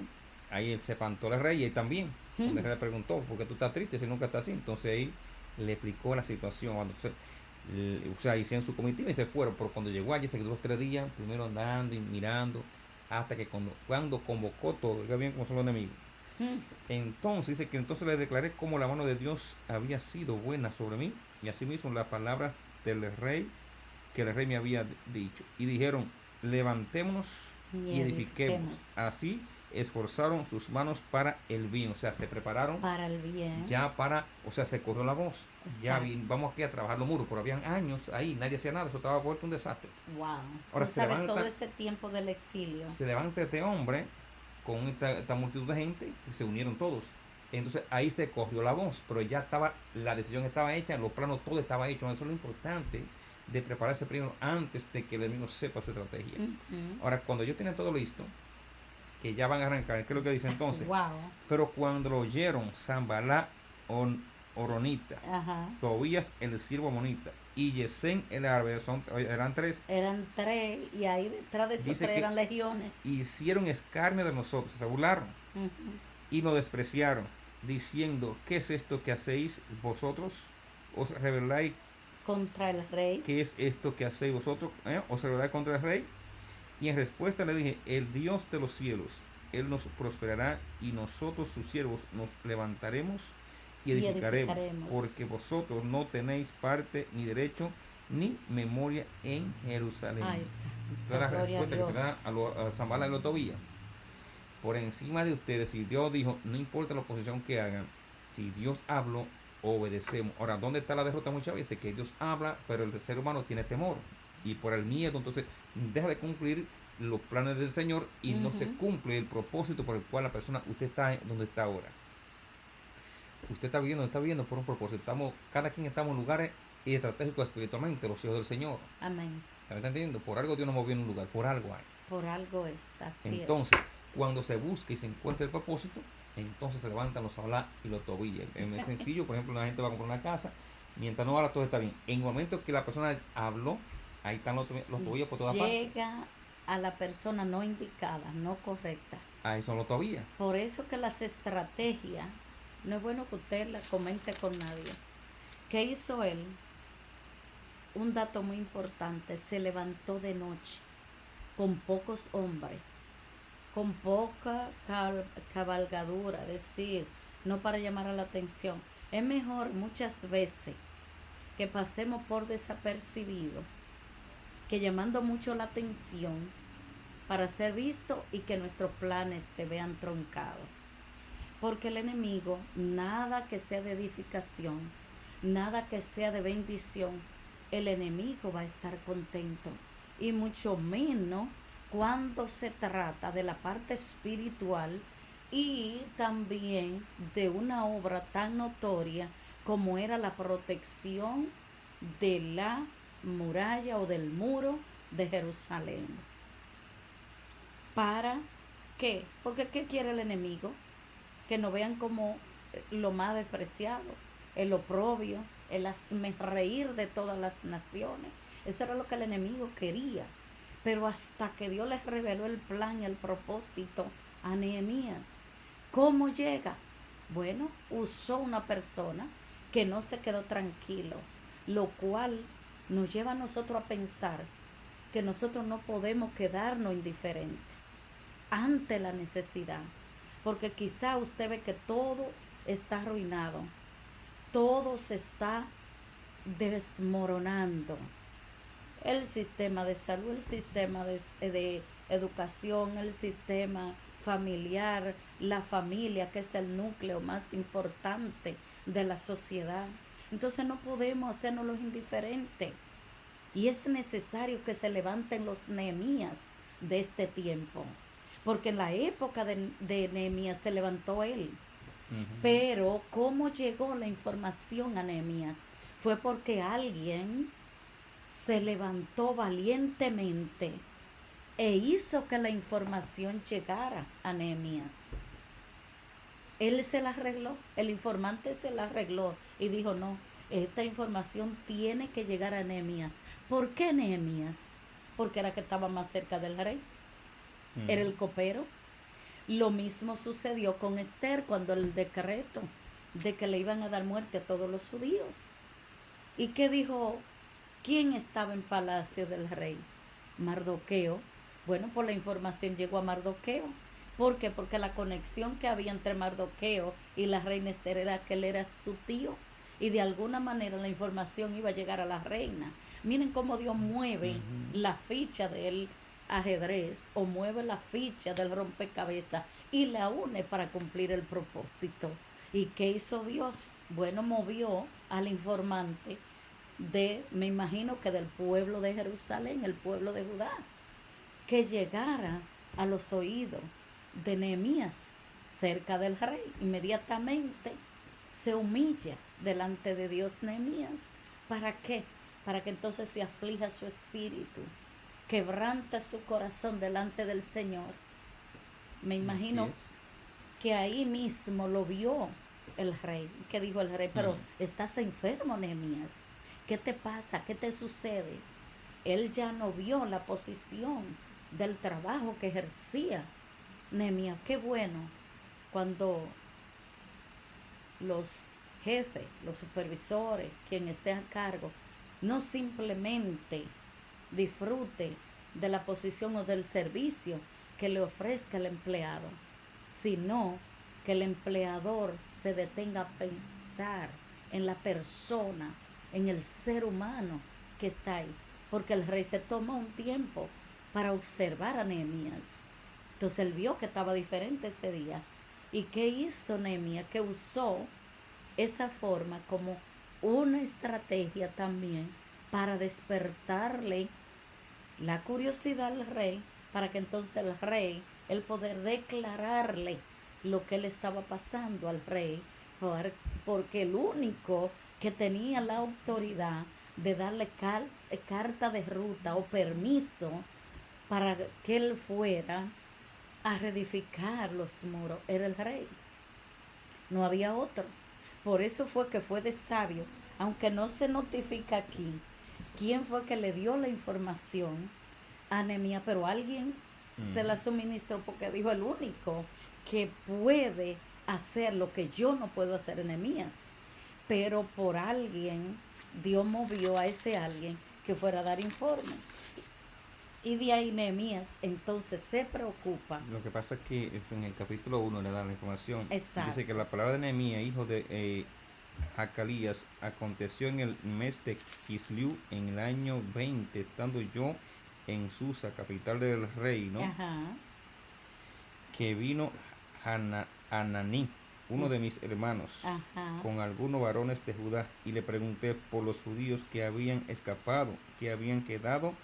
ahí él se espantó el rey y él también. Cuando el rey le preguntó, ¿por qué tú estás triste si nunca estás así? Entonces él le explicó la situación. Entonces, o sea, hicieron su comitiva y se fueron. Pero cuando llegó allí, se quedó los 3 días, primero andando y mirando, hasta que cuando convocó todo, oiga bien cómo son los enemigos. Entonces dice que entonces le declaré cómo la mano de Dios había sido buena sobre mí, y asimismo las palabras del rey que el rey me había dicho. Y dijeron, levantémonos Y y edifiquemos. edifiquemos Así esforzaron sus manos para el bien. O sea, se prepararon para el bien. ya para, o sea, se corrió la voz. Ya Exacto. vamos aquí a trabajar los muros, pero habían años ahí, nadie hacía nada, eso estaba vuelto un desastre. Wow. Ahora Tú sabes todo ese tiempo del exilio. se levanta este hombre con esta multitud de gente y se unieron todos. Entonces ahí se corrió la voz, pero ya estaba, la decisión estaba hecha, los planos, todo estaba hecho. Eso es lo importante de prepararse primero antes de que el enemigo sepa su estrategia. Ahora, cuando yo tenía todo listo, que ya van a arrancar, ¿qué es lo que dice entonces? Wow. Pero cuando lo oyeron Zambalá Oronita, Ajá. Tobías el siervo Amonita y Yesén el árabe, eran 3. Eran 3 y ahí detrás de esos Dice 3 que eran legiones. hicieron escarnio de nosotros, se burlaron y nos despreciaron, diciendo, ¿qué es esto que hacéis vosotros? ¿Os rebeláis contra el rey? ¿Qué es esto que hacéis vosotros? ¿Os rebeláis contra el rey? Y en respuesta le dije, el Dios de los cielos, Él nos prosperará y nosotros sus siervos nos levantaremos y edificaremos, porque vosotros no tenéis parte ni derecho ni memoria en Jerusalén. Esta es la respuesta que se le da a Zambalá y los Tobías. Por encima de ustedes, si Dios dijo, no importa la oposición que hagan, si Dios habló, obedecemos. Ahora, ¿dónde está la derrota muchas veces? Que Dios habla, pero el ser humano tiene temor. Y por el miedo, entonces, deja de cumplir los planes del Señor y no se cumple el propósito por el cual la persona, usted está donde está ahora. Usted está viviendo por un propósito. Cada quien estamos en lugares estratégicos espiritualmente, los hijos del Señor. Amén. ¿Me está entendiendo? Por algo Dios nos movió en un lugar, por algo hay. Por algo es, así entonces, cuando se busca y se encuentra el propósito, entonces se levantan los Zambalá y los Tobías. Es sencillo, por ejemplo, una gente va a comprar una casa, mientras no habla todo está bien. En el momento que la persona habló, ahí están los Tobías por todas partes. Llega a la persona no indicada, no correcta. Ahí son los Tobías. Por eso que las estrategias, no es bueno que usted las comente con nadie. ¿Qué hizo él? Un dato muy importante, se levantó de noche con pocos hombres, con poca cabalgadura, es decir, no para llamar a la atención. Es mejor muchas veces que pasemos por desapercibido que llamando mucho la atención para ser visto y que nuestros planes se vean truncados. Porque el enemigo, nada que sea de edificación, nada que sea de bendición, el enemigo va a estar contento. Y mucho menos cuando se trata de la parte espiritual y también de una obra tan notoria como era la protección de la muralla o del muro de Jerusalén. ¿Para qué? Porque ¿qué quiere el enemigo? Que nos vean como lo más despreciado, el oprobio, el hazmerreír de todas las naciones. Eso era lo que el enemigo quería. Pero hasta que Dios les reveló el plan y el propósito a Nehemías. ¿Cómo llega? Bueno, usó una persona que no se quedó tranquilo, lo cual nos lleva a nosotros a pensar que nosotros no podemos quedarnos indiferentes ante la necesidad, porque quizá usted ve que todo está arruinado, todo se está desmoronando, el sistema de salud, el sistema de educación, el sistema familiar, la familia, que es el núcleo más importante de la sociedad. Entonces no podemos hacernos los indiferentes. Y es necesario que se levanten los Nehemías de este tiempo. Porque en la época de Nehemías se levantó él. Ujú. Pero ¿cómo llegó la información a Nehemías? Fue porque alguien se levantó valientemente e hizo que la información llegara a Nehemías. Él se la arregló, el informante se la arregló y dijo, no, esta información tiene que llegar a Nehemías. ¿Por qué Nehemías? Porque era que estaba más cerca del rey, era el Ujú. copero. Lo mismo sucedió con Esther cuando el decreto de que le iban a dar muerte a todos los judíos. ¿Y qué dijo? ¿Quién estaba en palacio del rey? Mardoqueo. Bueno, pues la información llegó a Mardoqueo. ¿Por qué? Porque la conexión que había entre Mardoqueo y la reina Esther era que él era su tío. Y de alguna manera la información iba a llegar a la reina. Miren cómo Dios mueve Ujú. la ficha del ajedrez o mueve la ficha del rompecabezas y la une para cumplir el propósito. ¿Y qué hizo Dios? Bueno, movió al informante me imagino que del pueblo de Jerusalén, el pueblo de Judá, que llegara a los oídos de Nehemías cerca del rey. Inmediatamente se humilla delante de Dios Nehemías. ¿Para qué? Para que entonces se aflija su espíritu, quebranta su corazón delante del Señor. Me Así imagino es. que ahí mismo lo vio el rey. ¿Qué dijo el rey? Pero Mm. estás enfermo, Nehemías. ¿Qué te pasa? ¿Qué te sucede? Él ya no vio la posición del trabajo que ejercía Nehemías. Qué bueno cuando los jefes, los supervisores, quien esté a cargo, no simplemente disfrute de la posición o del servicio que le ofrezca el empleado, sino que el empleador se detenga a pensar en la persona, en el ser humano que está ahí, porque el rey se tomó un tiempo para observar a Nehemías. Entonces él vio que estaba diferente ese día. ¿Y qué hizo Nehemías? Que usó esa forma como una estrategia también para despertarle la curiosidad al rey, para que entonces el rey, el poder declararle lo que le estaba pasando al rey, porque el único que tenía la autoridad de darle carta de ruta o permiso para que él fuera a reedificar los muros era el rey, no había otro. Por eso fue que fue de sabio, aunque no se notifica aquí quién fue que le dio la información a Nehemías, pero alguien se la Ujú. suministró porque dijo el único que puede hacer lo que yo no puedo hacer en Nehemías. Pero por alguien, Dios movió a ese alguien que fuera a dar informe. Y de ahí Nehemías entonces se preocupa. Lo que pasa es que en el capítulo 1 le dan la información. Dice que Exacto. la palabra de Nehemías, hijo de Hacalías, aconteció en el mes de Kisliu, en el año 20, estando yo en Susa, capital del reino, Ajá. que vino Hananí, uno de mis hermanos, Ajá. con algunos varones de Judá, y le pregunté por los judíos que habían escapado, que habían quedado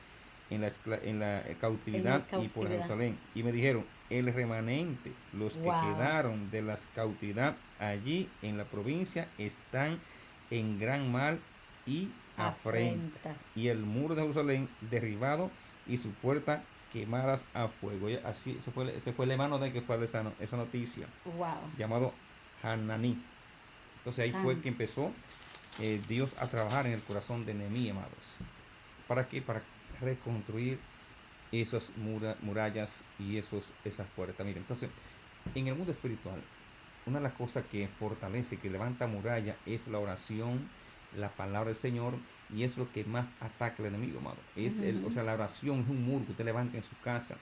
en la En la cautividad y por cautividad. Jerusalén. Y me dijeron, el remanente, los que Wow. quedaron de la cautividad allí en la provincia, están en gran mal y afrenta. Afrenta. Y el muro de Jerusalén derribado y su puerta quemadas a fuego. Y así, ese fue el hermano de que fue de esa noticia, Wow. llamado Hananí. Entonces ahí fue que Santo. empezó Dios a trabajar en el corazón de Nehemías, amados. ¿Para qué? Para reconstruir esas murallas y esas puertas. Miren, entonces, en el mundo espiritual, una de las cosas que fortalece, que levanta muralla, es la oración, la palabra del Señor, y es lo que más ataca al enemigo, amado. O Ujú. sea, la oración es un muro que usted levanta en su casa.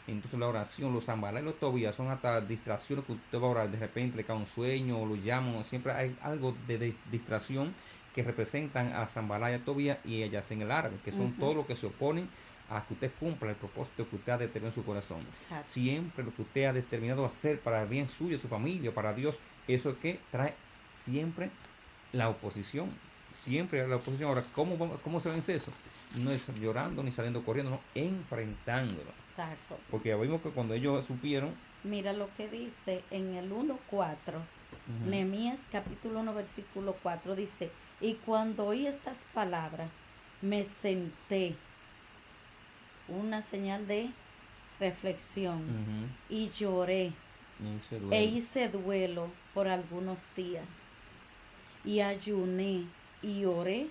Entonces la oración, los Zambalá y los Tobías son hasta distracciones que usted va a orar. De repente le cae un sueño o lo llaman. Siempre hay algo de distracción que representan a Zambalá y a Tobías y ellas en el árabe, que son Ujú. todos los que se oponen a que usted cumpla el propósito que usted ha determinado en su corazón. Exacto. Siempre lo que usted ha determinado hacer para el bien suyo, su familia, para Dios, eso es que trae siempre la oposición. siempre hay la oposición. Ahora, ¿cómo se vence eso? No es llorando ni saliendo corriendo, no, enfrentándolo. Exacto. Porque ya vimos que cuando ellos supieron, Mira lo que dice en el 1:4, ujú, Nehemías capítulo 1 versículo 4 dice, y cuando oí estas palabras, me senté, una señal de reflexión, ujú, y lloré y se e duelo. hice duelo por algunos días, y ayuné y oré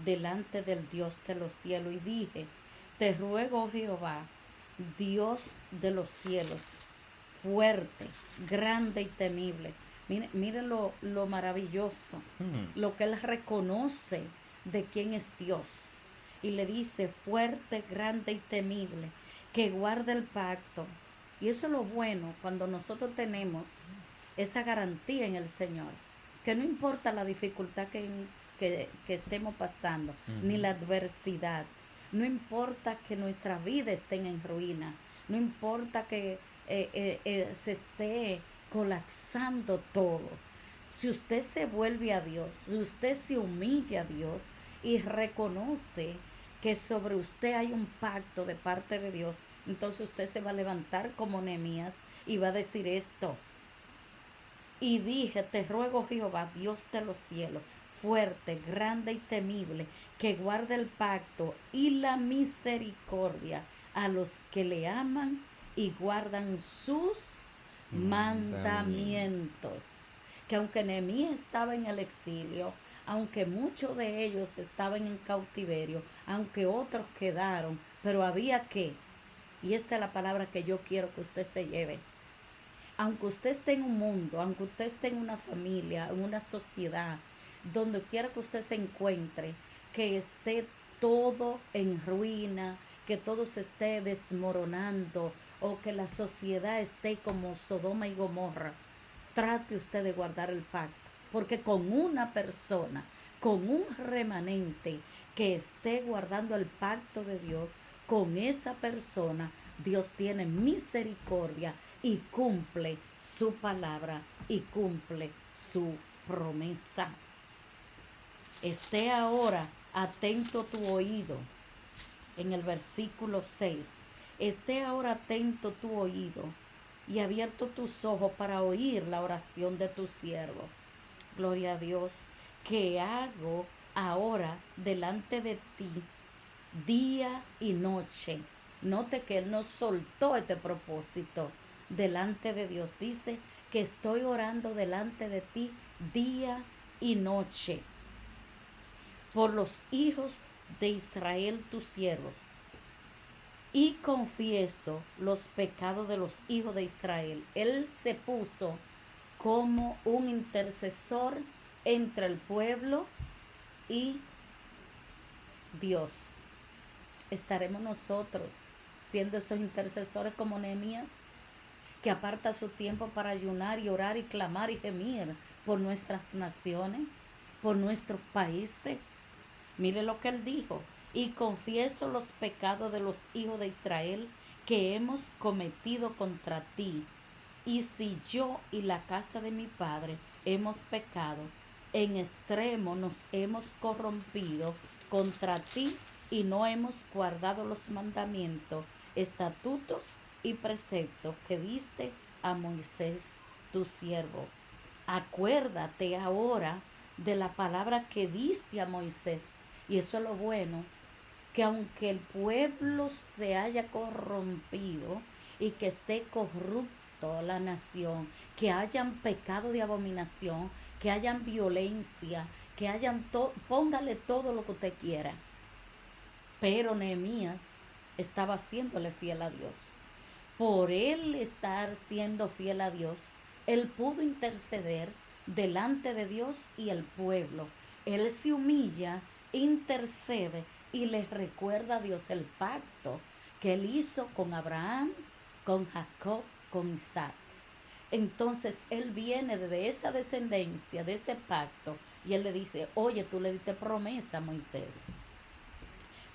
delante del Dios de los cielos, y dije, te ruego, Jehová, Dios de los cielos, fuerte, grande y temible. Mire lo maravilloso, Ujú, lo que él reconoce de quién es Dios. Y le dice, fuerte, grande y temible, que guarde el pacto. Y eso es lo bueno cuando nosotros tenemos esa garantía en el Señor, que no importa la dificultad que estemos pasando, ni ujú. la adversidad, no importa que nuestra vida esté en ruina, no importa que se esté colapsando todo. Si usted se vuelve a Dios, si usted se humilla a Dios y reconoce que sobre usted hay un pacto de parte de Dios, entonces usted se va a levantar como Nehemías y va a decir esto. Y dije, te ruego Jehová, Dios de los cielos, fuerte, grande y temible, que guarde el pacto y la misericordia a los que le aman y guardan sus Mandamiento. mandamientos. Que aunque Nehemías estaba en el exilio, aunque muchos de ellos estaban en cautiverio, aunque otros quedaron, pero había que, y esta es la palabra que yo quiero que usted se lleve, aunque usted esté en un mundo, aunque usted esté en una familia, en una sociedad, donde quiera que usted se encuentre, que esté todo en ruina, que todo se esté desmoronando o que la sociedad esté como Sodoma y Gomorra, trate usted de guardar el pacto, porque con una persona, con un remanente que esté guardando el pacto de Dios, con esa persona Dios tiene misericordia y cumple su palabra y cumple su promesa. Esté ahora atento tu oído en el versículo 6. Esté ahora atento tu oído y abierto tus ojos para oír la oración de tu siervo. Gloria a Dios, que hago ahora delante de ti día y noche. Note que Él nos soltó este propósito delante de Dios. Dice que estoy orando delante de ti día y noche por los hijos de Israel, tus siervos, y confieso los pecados de los hijos de Israel. Él se puso como un intercesor entre el pueblo y Dios. Estaremos nosotros siendo esos intercesores como Nehemías, que aparta su tiempo para ayunar y orar y clamar y gemir por nuestras naciones, por nuestros países. Mire lo que él dijo, y confieso los pecados de los hijos de Israel que hemos cometido contra ti. Y si yo y la casa de mi padre hemos pecado, en extremo nos hemos corrompido contra ti y no hemos guardado los mandamientos, estatutos y preceptos que diste a Moisés tu siervo. Acuérdate ahora de la palabra que diste a Moisés. Y eso es lo bueno, que aunque el pueblo se haya corrompido y que esté corrupto la nación, que hayan pecado de abominación, que hayan violencia, que hayan póngale todo lo que usted quiera. Pero Nehemías estaba siéndole fiel a Dios. Por él estar siendo fiel a Dios, él pudo interceder delante de Dios y el pueblo. Él se humilla, intercede y les recuerda a Dios el pacto que él hizo con Abraham, con Jacob, con Isaac. Entonces él viene de esa descendencia, de ese pacto, y él le dice, oye, tú le diste promesa a Moisés,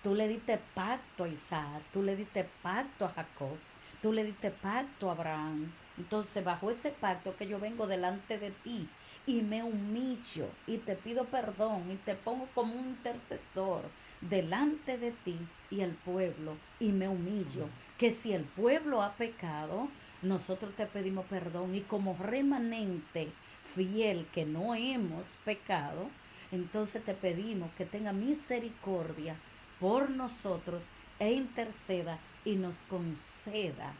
tú le diste pacto a Isaac, tú le diste pacto a Jacob, tú le diste pacto a Abraham. Entonces, bajo ese pacto que yo vengo delante de ti y me humillo y te pido perdón y te pongo como un intercesor delante de ti y el pueblo y me humillo, que si el pueblo ha pecado, nosotros te pedimos perdón y como remanente fiel que no hemos pecado, entonces te pedimos que tenga misericordia por nosotros e interceda y nos conceda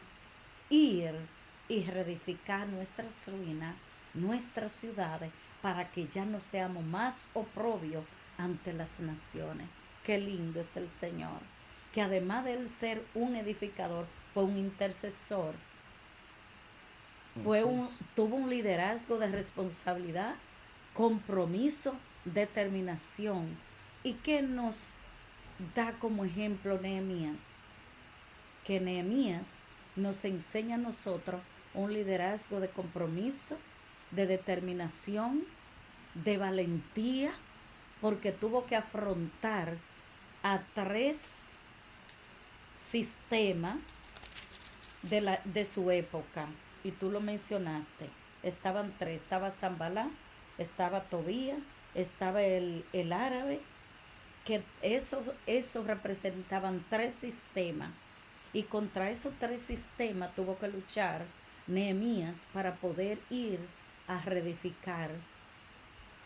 ir y reedificar nuestras ruinas, nuestras ciudades, para que ya no seamos más oprobio ante las naciones. Qué lindo es el Señor, que además de él ser un edificador, fue un intercesor, tuvo un liderazgo de responsabilidad, compromiso, determinación. ¿Y qué nos da como ejemplo Nehemías? Que Nehemías nos enseña a nosotros un liderazgo de compromiso, de determinación, de valentía, porque tuvo que afrontar a 3 sistemas de su época. Y tú lo mencionaste. Estaban 3. Estaba Zambalá, estaba Tobía, estaba el árabe, que esos representaban 3 sistemas. Y contra esos 3 sistemas tuvo que luchar Nehemías para poder ir a reedificar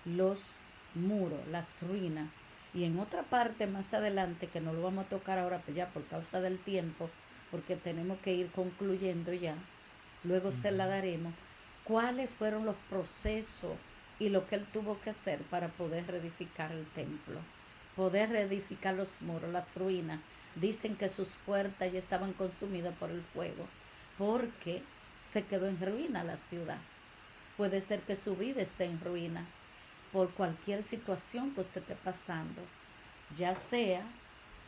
los muros, las ruinas. Y en otra parte más adelante, que no lo vamos a tocar ahora pues ya por causa del tiempo, porque tenemos que ir concluyendo ya, luego se la daremos, cuáles fueron los procesos y lo que él tuvo que hacer para poder reedificar el templo, poder reedificar los muros, las ruinas. Dicen que sus puertas ya estaban consumidas por el fuego, porque se quedó en ruina la ciudad. Puede ser que su vida esté en ruina por cualquier situación que usted esté pasando, ya sea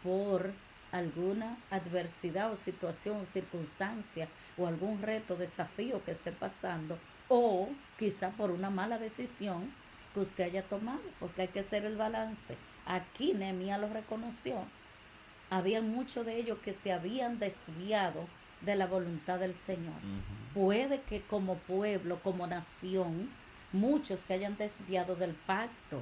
por alguna adversidad o situación o circunstancia o algún reto, desafío que esté pasando, o quizá por una mala decisión que usted haya tomado, porque hay que hacer el balance. Aquí Nehemías lo reconoció. Había muchos de ellos que se habían desviado de la voluntad del Señor. Puede que como pueblo, como nación, muchos se hayan desviado del pacto,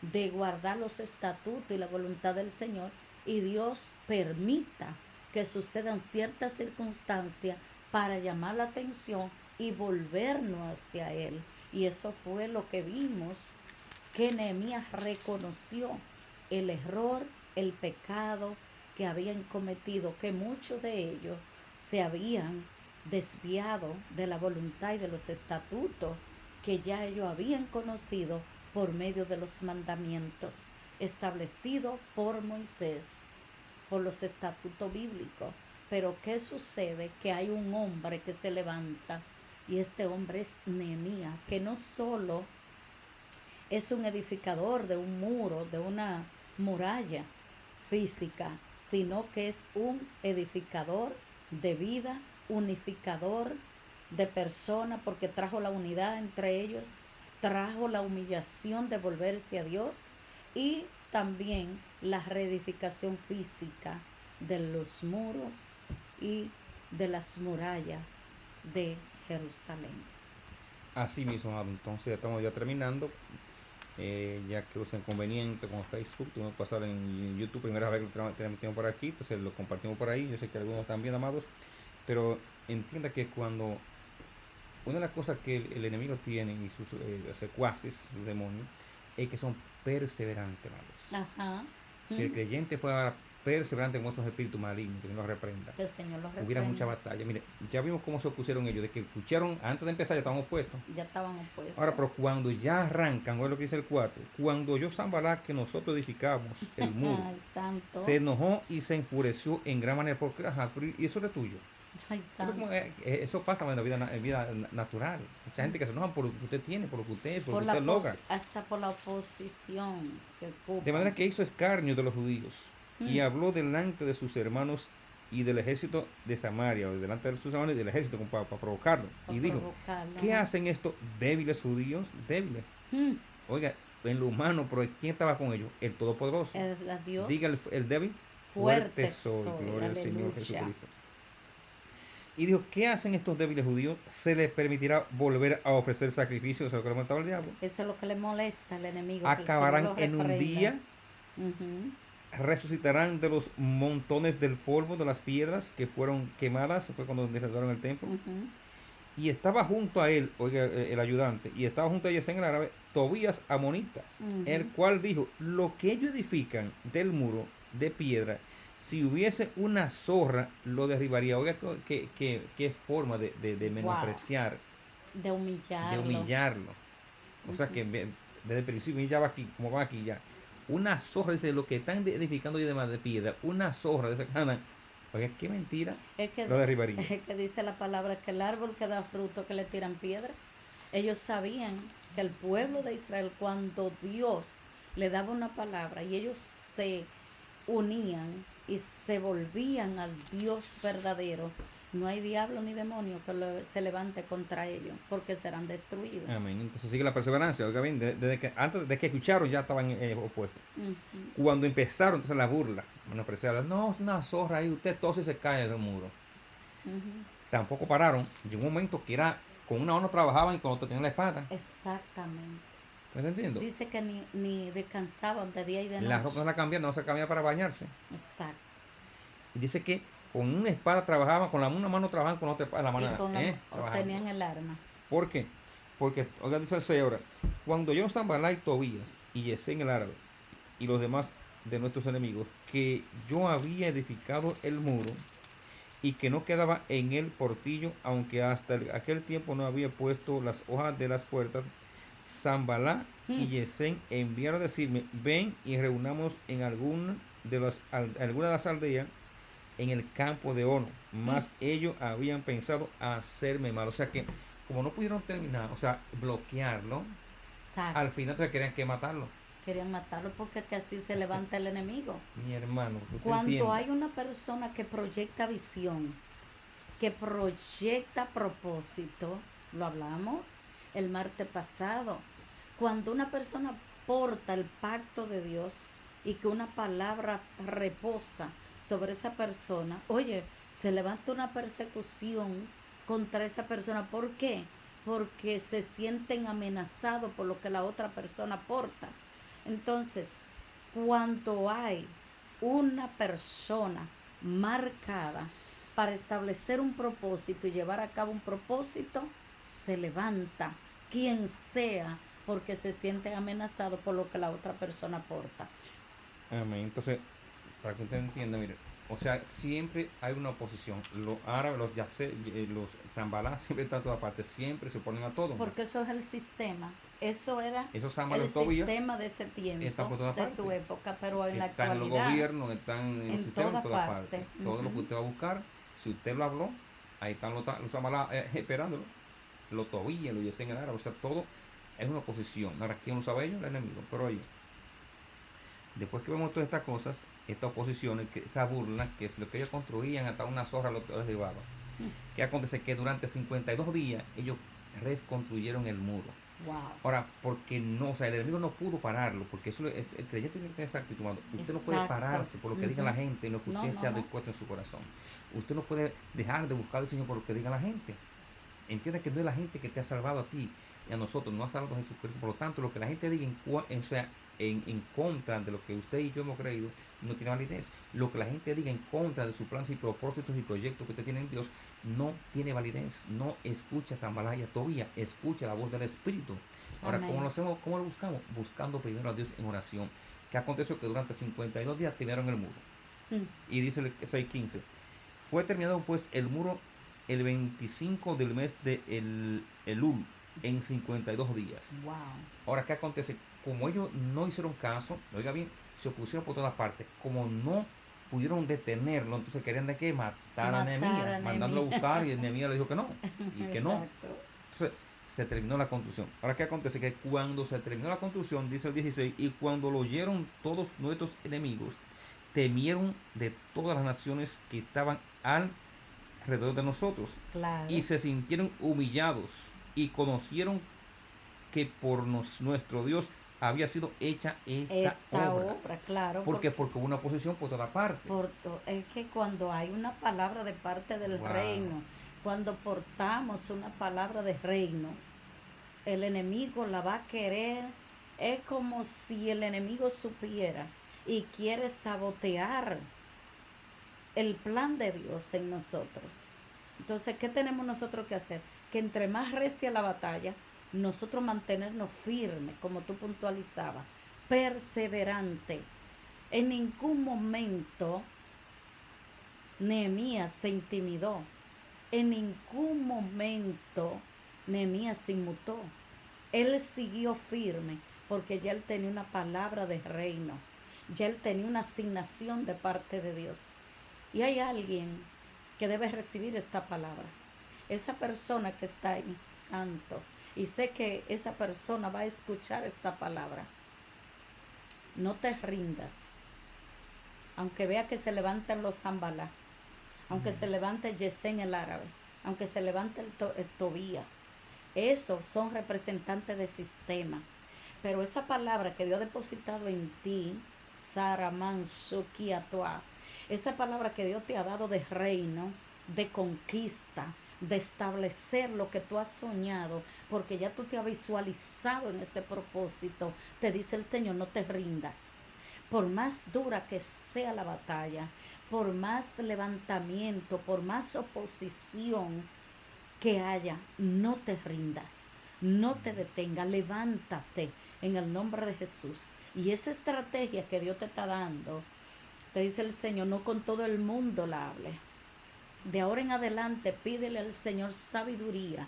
de guardar los estatutos y la voluntad del Señor, y Dios permita que sucedan ciertas circunstancias para llamar la atención y volvernos hacia Él. Y eso fue lo que vimos, que Nehemías reconoció el error, el pecado que habían cometido, que muchos de ellos se habían desviado de la voluntad y de los estatutos que ya ellos habían conocido por medio de los mandamientos establecidos por Moisés, por los estatutos bíblicos. Pero ¿qué sucede? Que hay un hombre que se levanta, y este hombre es Nehemías, que no solo es un edificador de un muro, de una muralla física, sino que es un edificador de vida, unificador de personas, porque trajo la unidad entre ellos, trajo la humillación de volverse a Dios y también la reedificación física de los muros y de las murallas de Jerusalén. Así mismo, amado. Entonces ya estamos ya terminando. Ya que usa inconveniente con Facebook, tuvimos que pasar en YouTube, primera vez que lo tenemos por aquí, entonces lo compartimos por ahí. Yo sé que algunos también, amados, pero entienda que cuando una de las cosas que el enemigo tiene y sus secuaces, los demonios, es que son perseverantes, amados. Ajá. Si el creyente fuera perseverante con esos espíritus malignos, que Dios los reprenda, Que el Señor los reprenda. hubiera mucha batalla. Mire, ya vimos cómo se opusieron ellos, de que escucharon, antes de empezar ya estaban opuestos. Ya estaban opuestos. Ahora, pero cuando ya arrancan, o es lo que dice el 4, cuando yo Zambalá, que nosotros edificamos el muro, Ay, santo. se enojó y se enfureció en gran manera, porque, y eso es tuyo. Ay, santo. Eso pasa en la vida natural. Mucha gente que se enoja por lo que usted tiene, por lo que usted es, por lo que usted logra. Hasta por la oposición que ocupa. De manera que hizo escarnio de los judíos y habló delante de sus hermanos y del ejército de Samaria, o delante de sus hermanos y del ejército para provocarlo. Y dijo, ¿qué hacen estos débiles judíos? Débiles. Oiga, en lo humano, pero ¿quién estaba con ellos? El Todopoderoso. Dios. Diga el débil, fuerte soy. Gloria al Señor Jesucristo. Y dijo, ¿qué hacen estos débiles judíos? ¿Se les permitirá volver a ofrecer sacrificios? Eso es lo que le molestaba al diablo. Eso es lo que le molesta al enemigo, que el Señor Acabarán lo en un reprenda. día, Ujú, resucitarán de los montones del polvo, de las piedras que fueron quemadas. Fue cuando derribaron el templo. ujú, Y estaba junto a él, oiga, el ayudante, y estaba junto a ellos en el árabe, Tobías Amonita, el ujú. cual dijo, lo que ellos edifican del muro de piedra, si hubiese una zorra, lo derribaría. Oiga, qué forma de Wow, menospreciar, de de humillarlo. humillarlo. O sea que Ujú. desde el principio ya va aquí, como va aquí ya. Una zorra, dice, lo que están edificando y demás de piedra, una zorra de esa cana, oiga, qué mentira, Es lo que, derribaría. es que dice la palabra que el árbol que da fruto que le tiran piedra. Ellos sabían que el pueblo de Israel, cuando Dios le daba una palabra y ellos se unían y se volvían al Dios verdadero, no hay diablo ni demonio que se levante contra ellos, porque serán destruidos. Amén. Entonces sigue la perseverancia. Oiga bien, desde que, antes de que escucharon ya estaban opuestos. Ujú, Cuando empezaron entonces la burla, menospreciarla, no, es una zorra ahí, usted tose y se cae del muro. ujú. Tampoco pararon. Llegó un momento que era, con una mano trabajaban y con otra tenían la espada. Exactamente. ¿Me está entendiendo? Dice que ni descansaban de día y de La ropa no noche. la cambiaban, no se cambiaba para bañarse. Exacto. Y dice que con una espada trabajaban, con la una mano trabajaban, con otra espada, la Y mano, con trabajando. tenían el arma. ¿Por qué? Porque, oiga, dice el Señor, cuando yo Sanbalá y Tobías y Gesén el árabe y los demás de nuestros enemigos, que yo había edificado el muro y que no quedaba en el portillo, aunque hasta aquel tiempo no había puesto las hojas de las puertas, Sanbalá y Mm, Gesén enviaron a decirme, ven y reunamos en alguna de las aldeas en el campo de Ono, mm, mas ellos habían pensado hacerme mal. O sea que, como no pudieron terminar, o sea, bloquearlo, exacto. al final entonces querían que matarlo. Querían matarlo porque que así se levanta el enemigo. Mi hermano, que usted Cuando entienda. hay una persona que proyecta visión, que proyecta propósito, lo hablamos el martes pasado, cuando una persona porta el pacto de Dios y que una palabra reposa sobre esa persona, oye, se levanta una persecución contra esa persona. ¿Por qué? Porque se sienten amenazados por lo que la otra persona porta. Entonces, cuando hay una persona marcada para establecer un propósito y llevar a cabo un propósito, se levanta quien sea porque se siente amenazado por lo que la otra persona aporta. Amén. Entonces, para que usted entienda, mire, o sea, siempre hay una oposición. Los árabes, los zambalá, siempre están en todas partes, siempre se oponen a todo. Porque eso es el sistema. Eso era Esos el zambalas todavía sistema de ese están tiempo, por todas de partes. su época, pero en la Están en los actualidad, gobiernos, están en los en sistemas, en toda todas parte. partes. Todo lo que usted va a buscar, si usted lo habló, ahí están los zambalá esperándolo. Los tobillas, los yesen en el árabe, o sea, todo es una oposición. Ahora, ¿quién lo sabe ellos? El enemigo. Pero oye, después que vemos todas estas cosas, estas oposiciones, esa burla, que es lo que ellos construían, hasta una zorra lo derribaba. ¿Qué acontece? Que durante 52 días ellos reconstruyeron el muro. Wow. Ahora, porque no, o sea, el enemigo no pudo pararlo, porque eso es, el creyente tiene que tener esa actitud, mano. Usted no puede Exacto. pararse por lo que diga la gente, en lo que No, usted no, se ha no. dispuesto en su corazón. Usted no puede dejar de buscar al Señor por lo que diga la gente. Entiende que no es la gente que te ha salvado a ti y a nosotros, no ha salvado a Jesucristo. Por lo tanto, lo que la gente diga en contra de lo que usted y yo hemos creído, no tiene validez. Lo que la gente diga en contra de sus planes y propósitos y proyectos que usted tiene en Dios, no tiene validez. No escucha Sanbalá y Tobías, escucha la voz del Espíritu. Ahora, Amén. ¿cómo lo hacemos? ¿Cómo lo buscamos? Buscando primero a Dios en oración. ¿Qué aconteció? Que durante 52 días terminaron el muro. Mm, Y dice el 6:15. Fue terminado pues el muro el 25 del mes de Elul en 52 días. Wow. Ahora, ¿qué acontece? Como ellos no hicieron caso, oiga bien, se opusieron por todas partes. Como no pudieron detenerlo, entonces querían de qué matar a Nehemías, mandándolo a buscar, y Nehemías le dijo que no, y que no. Exacto. Entonces se terminó la construcción. Ahora, ¿qué acontece? Que cuando se terminó la construcción, dice el 16, y cuando lo oyeron todos nuestros enemigos, temieron de todas las naciones que estaban alrededor de nosotros, Claro. y se sintieron humillados y conocieron que por nuestro Dios había sido hecha esta esta obra. obra, claro, ¿Por qué? Porque hubo una oposición por toda parte. es que cuando hay una palabra de parte del Wow. reino, cuando portamos una palabra de reino, el enemigo la va a querer. Es como si el enemigo supiera y quiere sabotear el plan de Dios en nosotros. Entonces, ¿qué tenemos nosotros que hacer? Que entre más recia la batalla, nosotros mantenernos firmes, como tú puntualizabas, perseverante. En ningún momento Nehemías se intimidó. En ningún momento Nehemías se inmutó. Él siguió firme porque ya él tenía una palabra de reino. Ya él tenía una asignación de parte de Dios. Y hay alguien que debe recibir esta palabra. Esa persona que está ahí, santo. Y sé que esa persona va a escuchar esta palabra. No te rindas. Aunque vea que se levanten los Zambalá, aunque se levante Yesén el árabe, aunque se levante el Tobía, esos son representantes de sistema. Pero esa palabra que Dios ha depositado en ti, Saraman Sukiatua, esa palabra que Dios te ha dado de reino, de conquista, de establecer lo que tú has soñado, porque ya tú te has visualizado en ese propósito, te dice el Señor, no te rindas. Por más dura que sea la batalla, por más levantamiento, por más oposición que haya, no te rindas, no te detengas, levántate en el nombre de Jesús. Y esa estrategia que Dios te está dando, te dice el Señor, no con todo el mundo la hable. De ahora en adelante pídele al Señor sabiduría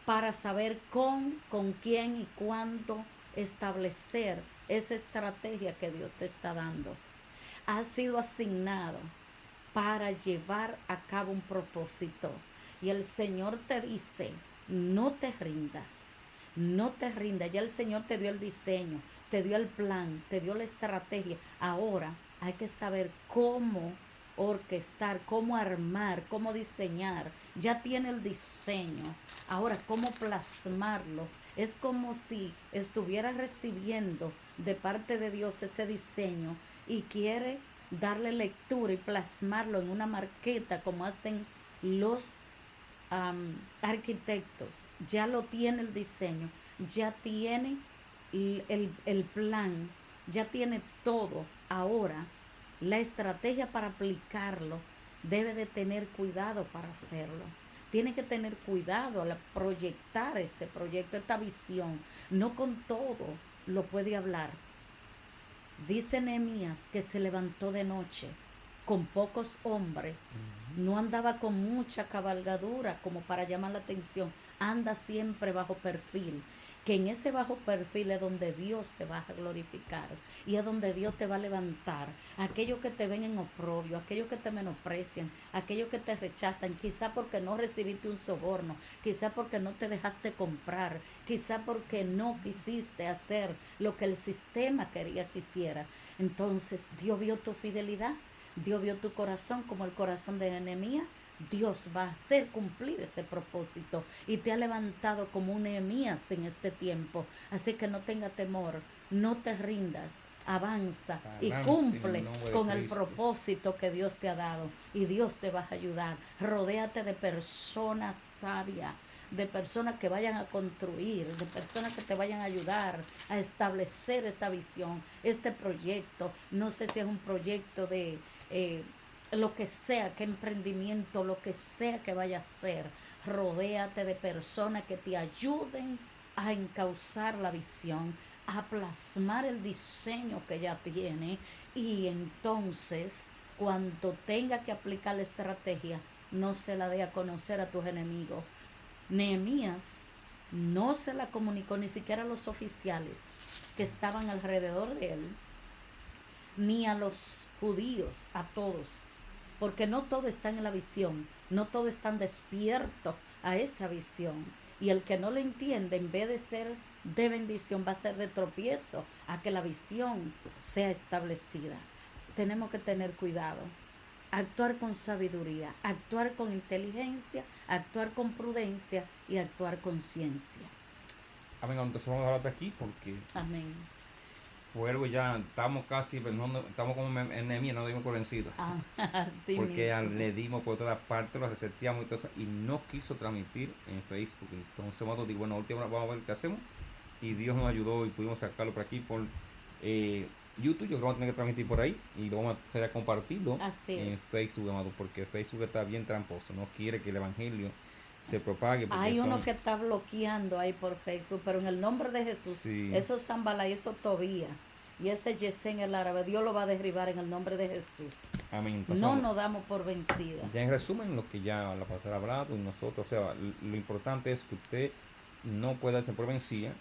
para saber con quién y cuándo establecer esa estrategia que Dios te está dando. Has sido asignado para llevar a cabo un propósito. Y el Señor te dice, no te rindas, no te rindas. Ya el Señor te dio el diseño, te dio el plan, te dio la estrategia. Ahora hay que saber cómo orquestar, cómo armar, cómo diseñar. Ya tiene el diseño. Ahora, cómo plasmarlo. Es como si estuviera recibiendo de parte de Dios ese diseño y quiere darle lectura y plasmarlo en una marqueta como hacen los arquitectos. Ya lo tiene el diseño, ya tiene el plan, ya tiene todo. Ahora, la estrategia para aplicarlo debe de tener cuidado para hacerlo. Tiene que tener cuidado al proyectar este proyecto, esta visión. No con todo lo puede hablar. Dice Nehemías que se levantó de noche con pocos hombres, no andaba con mucha cabalgadura como para llamar la atención, anda siempre bajo perfil, que en ese bajo perfil es donde Dios se va a glorificar y es donde Dios te va a levantar. Aquellos que te ven en oprobio, aquellos que te menosprecian, aquellos que te rechazan, quizá porque no recibiste un soborno, quizá porque no te dejaste comprar, quizá porque no quisiste hacer lo que el sistema quería que hiciera. Entonces Dios vio tu fidelidad, Dios vio tu corazón como el corazón de Nehemías. Dios va a hacer cumplir ese propósito y te ha levantado como un Nehemías en este tiempo. Así que no tenga temor, no te rindas, avanza y cumple con el propósito que Dios te ha dado y Dios te va a ayudar. Rodéate de personas sabias, de personas que vayan a construir, de personas que te vayan a ayudar a establecer esta visión, este proyecto. No sé si es un proyecto de lo que sea, qué emprendimiento, lo que sea que vaya a hacer. Rodéate de personas que te ayuden a encauzar la visión, a plasmar el diseño que ya tiene, y entonces cuando tenga que aplicar la estrategia, no se la dé a conocer a tus enemigos. Nehemías no se la comunicó ni siquiera a los oficiales que estaban alrededor de él, ni a los judíos, a todos, porque no todos están en la visión, no todos están despiertos a esa visión. Y el que no lo entiende, en vez de ser de bendición, va a ser de tropiezo a que la visión sea establecida. Tenemos que tener cuidado, actuar con sabiduría, actuar con inteligencia, actuar con prudencia y actuar con ciencia. Amén. Entonces vamos a hablar de aquí porque Amén. fue algo ya, estamos casi, pero estamos como en Nehemías, no dimos por vencido. Ah, así Porque mismo. le dimos por todas partes, lo reseteamos y todo eso, y no quiso transmitir en Facebook. Entonces vamos a decir, bueno, última vamos a ver qué hacemos. Y Dios nos ayudó y pudimos sacarlo por aquí por YouTube. Yo creo que vamos a tener que transmitir por ahí y lo vamos a hacer a compartirlo Así en es. Facebook, amado, porque Facebook está bien tramposo, no quiere que el evangelio se propague porque Hay uno son, que está bloqueando ahí por Facebook, pero en el nombre de Jesús, sí, esos Zambala y esos Tobía y ese Yesen el árabe, Dios lo va a derribar en el nombre de Jesús. amén. Entonces, No vamos, nos damos por vencida. ya en resumen, lo que ya la pastora ha hablado y nosotros, o sea, lo importante es que usted no pueda darse por vencida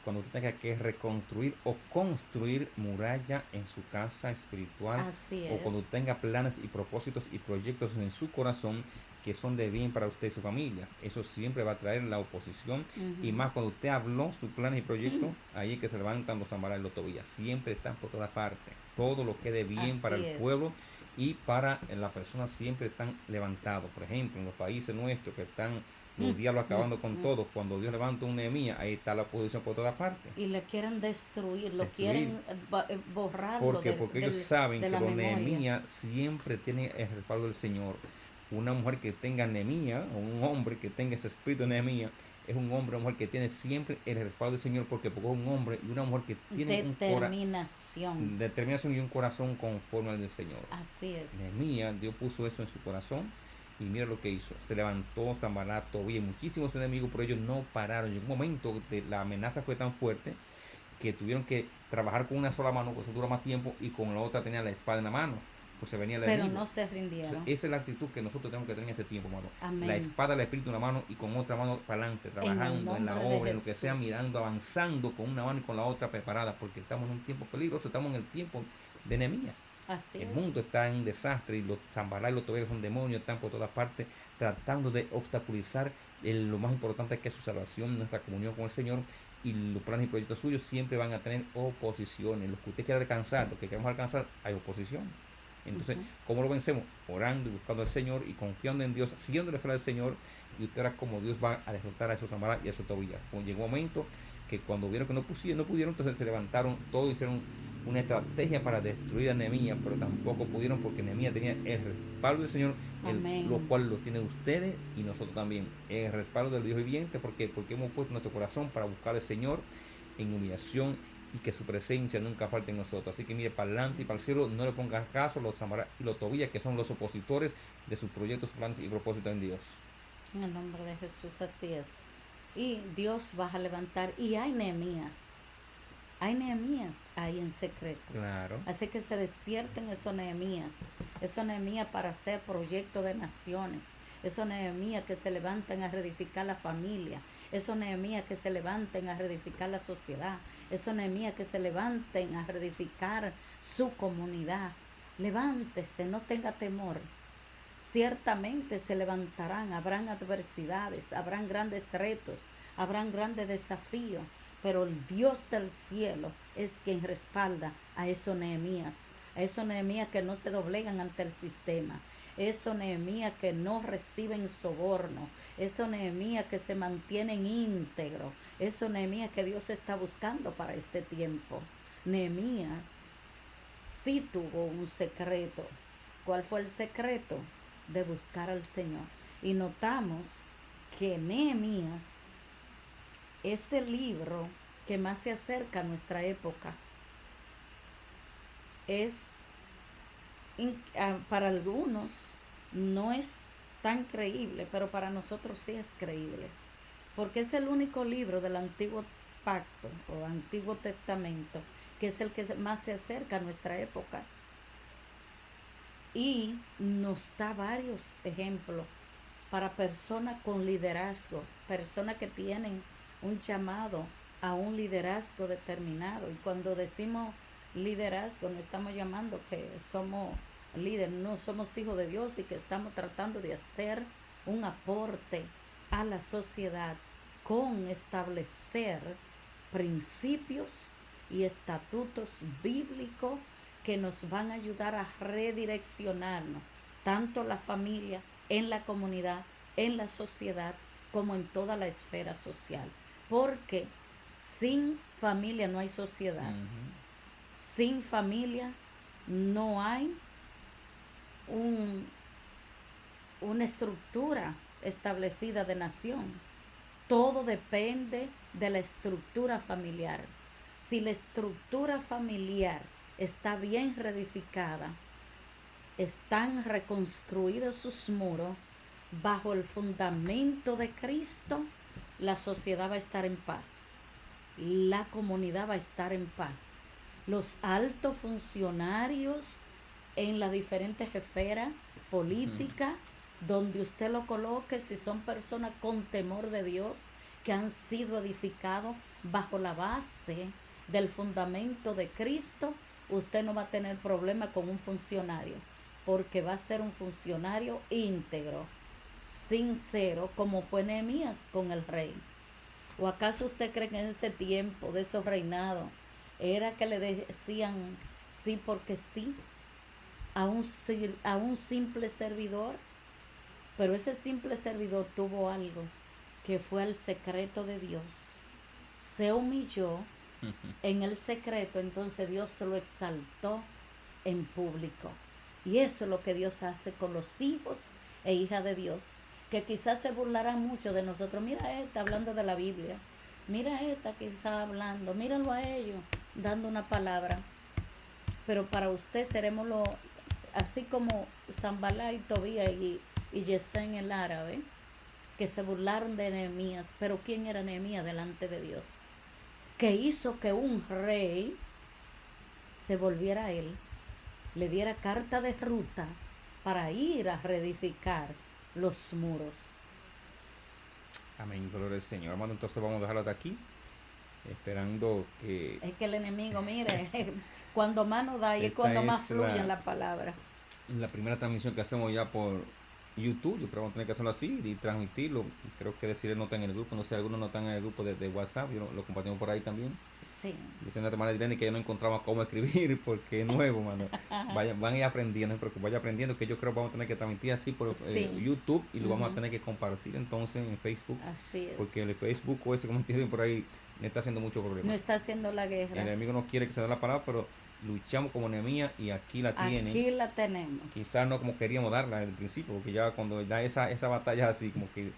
cuando usted tenga que reconstruir o construir muralla en su casa espiritual, Así o cuando es. tenga planes y propósitos y proyectos en su corazón que son de bien para usted y su familia. Eso siempre va a traer la oposición, y más cuando usted habló sus planes y proyectos, ahí es que se levantan los Zambala y los Tobías. Siempre están por todas partes. Todo lo que de bien para el Así es. pueblo y para la persona siempre están levantados. Por ejemplo, en los países nuestros que están los diablos acabando con todo, cuando Dios levanta un Nehemías, ahí está la oposición por todas partes. Y le quieren destruir, lo Destruir. quieren borrarlo Porque ellos saben de que la los memoria. Nehemías siempre tienen el respaldo del Señor. Una mujer que tenga Nehemías, o un hombre que tenga ese espíritu de Nehemías, es un hombre o mujer que tiene siempre el respaldo del Señor, porque es un hombre y una mujer que tiene determinación y un corazón conforme al del Señor. Así es. Nehemías, Dios puso eso en su corazón. Y mira lo que hizo. Se levantó Sanballat, Tobías, muchísimos enemigos, pero ellos no pararon. En un momento la amenaza fue tan fuerte que tuvieron que trabajar con una sola mano, pues eso dura más tiempo, y con la otra tenían la espada en la mano, pues se venía el Pero enemigo. no se rindieron. Entonces, esa es la actitud que nosotros tenemos que tener en este tiempo, hermano. Amén. La espada del Espíritu en una mano y con otra mano para adelante, trabajando en la obra, en lo que sea, mirando, avanzando con una mano y con la otra preparada, porque estamos en un tiempo peligroso, estamos en el tiempo de Nehemías. Así El es. mundo está en desastre y los Zambala y los Tobías son demonios, están por todas partes tratando de obstaculizar lo más importante, que es su salvación, nuestra comunión con el Señor, y los planes y proyectos suyos siempre van a tener oposiciones. Lo que usted quiere alcanzar, lo que queremos alcanzar, hay oposición. Entonces, ¿cómo lo vencemos? Orando y buscando al Señor y confiando en Dios, siguiéndole fiel al Señor, y usted verá cómo Dios va a derrotar a esos Zambala y a esos Tobías. Llegó un momento que cuando vieron que no pudieron, entonces se levantaron todos, hicieron una estrategia para destruir a Nehemías, pero tampoco pudieron, porque Nehemías tenía el respaldo del Señor, lo cual lo tienen ustedes y nosotros también. El respaldo del Dios viviente, porque hemos puesto nuestro corazón para buscar al Señor en humillación, y que su presencia nunca falte en nosotros. Así que mire para adelante y para el cielo, no le pongan caso a los Zambala y los Tobías, que son los opositores de sus proyectos, planes y propósitos en Dios. En el nombre de Jesús, así es. Y Dios va a levantar, y hay Nehemías ahí en secreto. Claro. Así que se despierten esos Nehemías para hacer proyectos de naciones, esos Nehemías que se levantan a reedificar la familia, esos Nehemías que se levanten a reedificar la sociedad, esos Nehemías que se levanten a reedificar su comunidad. Levántese, no tenga temor. Ciertamente se levantarán, habrán adversidades, habrán grandes retos, habrán grandes desafíos, pero el Dios del cielo es quien respalda a esos Nehemías que no se doblegan ante el sistema, esos Nehemías que no reciben soborno, esos Nehemías que se mantienen íntegros, esos Nehemías que Dios está buscando para este tiempo. Nehemías sí tuvo un secreto. ¿Cuál fue el secreto? De buscar al Señor. Y notamos que Nehemías es el libro que más se acerca a nuestra época. Para algunos no es tan creíble, pero para nosotros sí es creíble, porque es el único libro del Antiguo Pacto o Antiguo Testamento que es el que más se acerca a nuestra época. Y nos da varios ejemplos para personas con liderazgo, personas que tienen un llamado a un liderazgo determinado. Y cuando decimos liderazgo, no estamos llamando que somos líderes, no, somos hijos de Dios y que estamos tratando de hacer un aporte a la sociedad con establecer principios y estatutos bíblicos que nos van a ayudar a redireccionarnos, tanto la familia, en la comunidad, en la sociedad, como en toda la esfera social. Porque Sin familia no hay sociedad. Ujú. Sin familia no hay un, una estructura establecida de nación. Todo depende de la estructura familiar. Si la estructura familiar está bien reedificada, están reconstruidos sus muros bajo el fundamento de Cristo, la sociedad va a estar en paz, la comunidad va a estar en paz, los altos funcionarios en las diferentes esferas políticas, donde usted lo coloque, si son personas con temor de Dios, que han sido edificados bajo la base del fundamento de Cristo, usted no va a tener problema con un funcionario, porque va a ser un funcionario íntegro, sincero, como fue Nehemías con el rey. ¿O acaso usted cree que en ese tiempo de esos reinados era que le decían sí porque sí a un simple servidor? Pero ese simple servidor tuvo algo, que fue al secreto de Dios. Se humilló en el secreto, entonces Dios se lo exaltó en público. Y eso es lo que Dios hace con los hijos e hijas de Dios, que quizás se burlarán mucho de nosotros. Mira esta hablando de la Biblia, mira esta quizás hablando, míralo a ellos dando una palabra. Pero para usted seremos así como Sanbalá y Tobías y Gesén el árabe, que se burlaron de Nehemías. Pero ¿quién era Nehemías delante de Dios? Que hizo que un rey se volviera a él, le diera carta de ruta para ir a reedificar los muros. Amén, gloria al Señor. Hermano, entonces vamos a dejarlo hasta aquí, esperando que Es que el enemigo, mire, cuando más nos da y es esta cuando más es fluye en la palabra. la primera transmisión que hacemos ya por YouTube. Yo creo que vamos a tener que hacerlo así y transmitirlo. Creo que decir no está en el grupo, no sé, algunos no están en el grupo de WhatsApp, yo lo compartimos por ahí también. Sí. Dicen de hermana Irene que yo no encontraba cómo escribir porque es nuevo, mano. Van a ir aprendiendo, no se preocupen, vaya aprendiendo, que yo creo que vamos a tener que transmitir así por Sí. YouTube y lo vamos a tener que compartir entonces en Facebook, Así es. porque el Facebook o ese, como dicen por ahí, me está haciendo mucho problema. No está haciendo la guerra. El enemigo no quiere que se dé la palabra, pero luchamos como Nehemías y aquí la tienen. Aquí la tenemos. Quizás no como queríamos darla al principio, porque ya cuando da esa batalla así como que...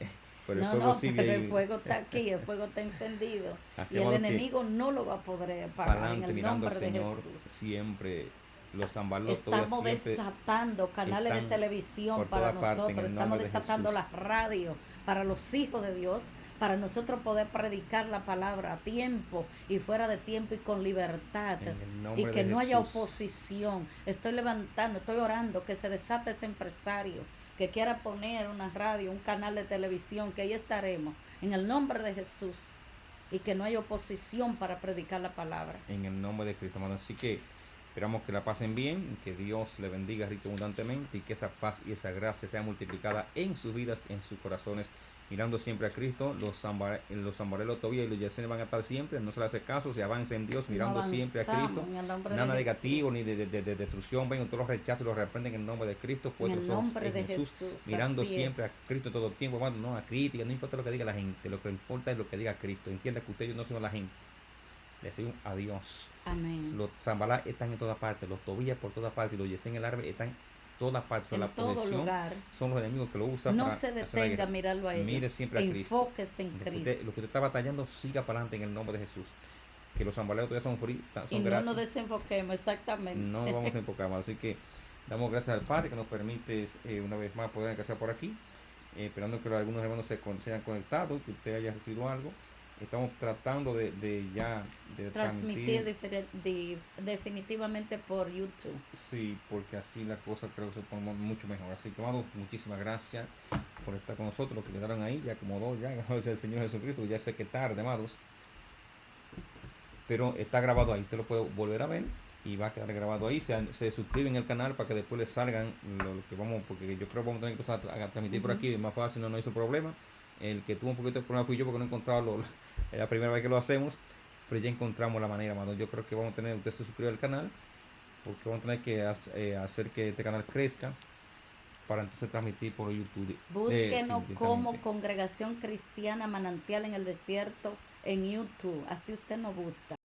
Pero el No, fuego no, sigue pero ahí. el fuego está aquí, el fuego está encendido. Así Y el vamos que enemigo no lo va a poder para apagar en adelante el mirando al nombre de Señor Jesús. siempre. Los Zambalos todavía Estamos siempre desatando canales de están televisión por para toda parte en nosotros. el Estamos nombre de desatando Jesús. las radios para los hijos de Dios, para nosotros poder predicar la palabra a tiempo y fuera de tiempo y con libertad. En el nombre Y de que no haya Jesús. oposición. Estoy levantando, estoy orando que se desate ese empresario que quiera poner una radio, un canal de televisión, que ahí estaremos en el nombre de Jesús. Y que no haya oposición para predicar la palabra. En el nombre de Cristo, hermano. Así que esperamos que la pasen bien, que Dios le bendiga rico y abundantemente y que esa paz y esa gracia sea multiplicada en sus vidas, en sus corazones, mirando siempre a Cristo. Los Zambarelos todavía y los Yesen van a estar siempre, no se le hace caso, se avanza en Dios, mirando siempre a Cristo. Nada negativo ni de destrucción, ven, todos los rechazos los reprenden en el nombre de Cristo, pues los ojos en Jesús, mirando siempre a Cristo todo el tiempo, hermano, no a crítica, no importa lo que diga la gente, lo que importa es lo que diga Cristo. Entienda que ustedes no son la gente, le siguen a Dios. Amén. Los Zambalá están en todas partes, los Tobías por todas partes, y los Yesen el árabe están en todas partes. En la todo posesión lugar. son los enemigos que lo usan No para se hacer la detenga guerra. a mirarlo a ellos. Mire siempre a Cristo. Enfóquese en Cristo. Lo que usted está batallando, siga para adelante en el nombre de Jesús. Que los Zambaleos todavía son free, Y son no gratis. nos desenfoquemos, exactamente. No nos vamos a enfocar más. Así que damos gracias al Padre que nos permite una vez más poder alcanzar por aquí. Esperando que algunos hermanos se hayan conectado, que usted haya recibido algo. Estamos tratando de transmitir definitivamente por YouTube. Sí, porque así la cosa creo que se pone mucho mejor. Así que, hermanos, muchísimas gracias por estar con nosotros. Los que quedaron ahí, ya como dos, ya, gracias al Señor Jesucristo. Ya sé que tarde, amados. Pero está grabado ahí. Usted lo puede volver a ver y va a quedar grabado ahí. Se suscriben al canal para que después les salgan lo que vamos, porque yo creo que vamos a tener que empezar a transmitir por aquí. Es más fácil, no hizo problema. El que tuvo un poquito de problema fui yo porque no encontraba es la primera vez que lo hacemos, pero ya encontramos la manera, mano. Yo creo que vamos a tener, usted se suscribe al canal, porque vamos a tener que hacer que este canal crezca para entonces transmitir por YouTube. Búsquenos como Congregación Cristiana Manantial en el Desierto en YouTube, así usted nos busca.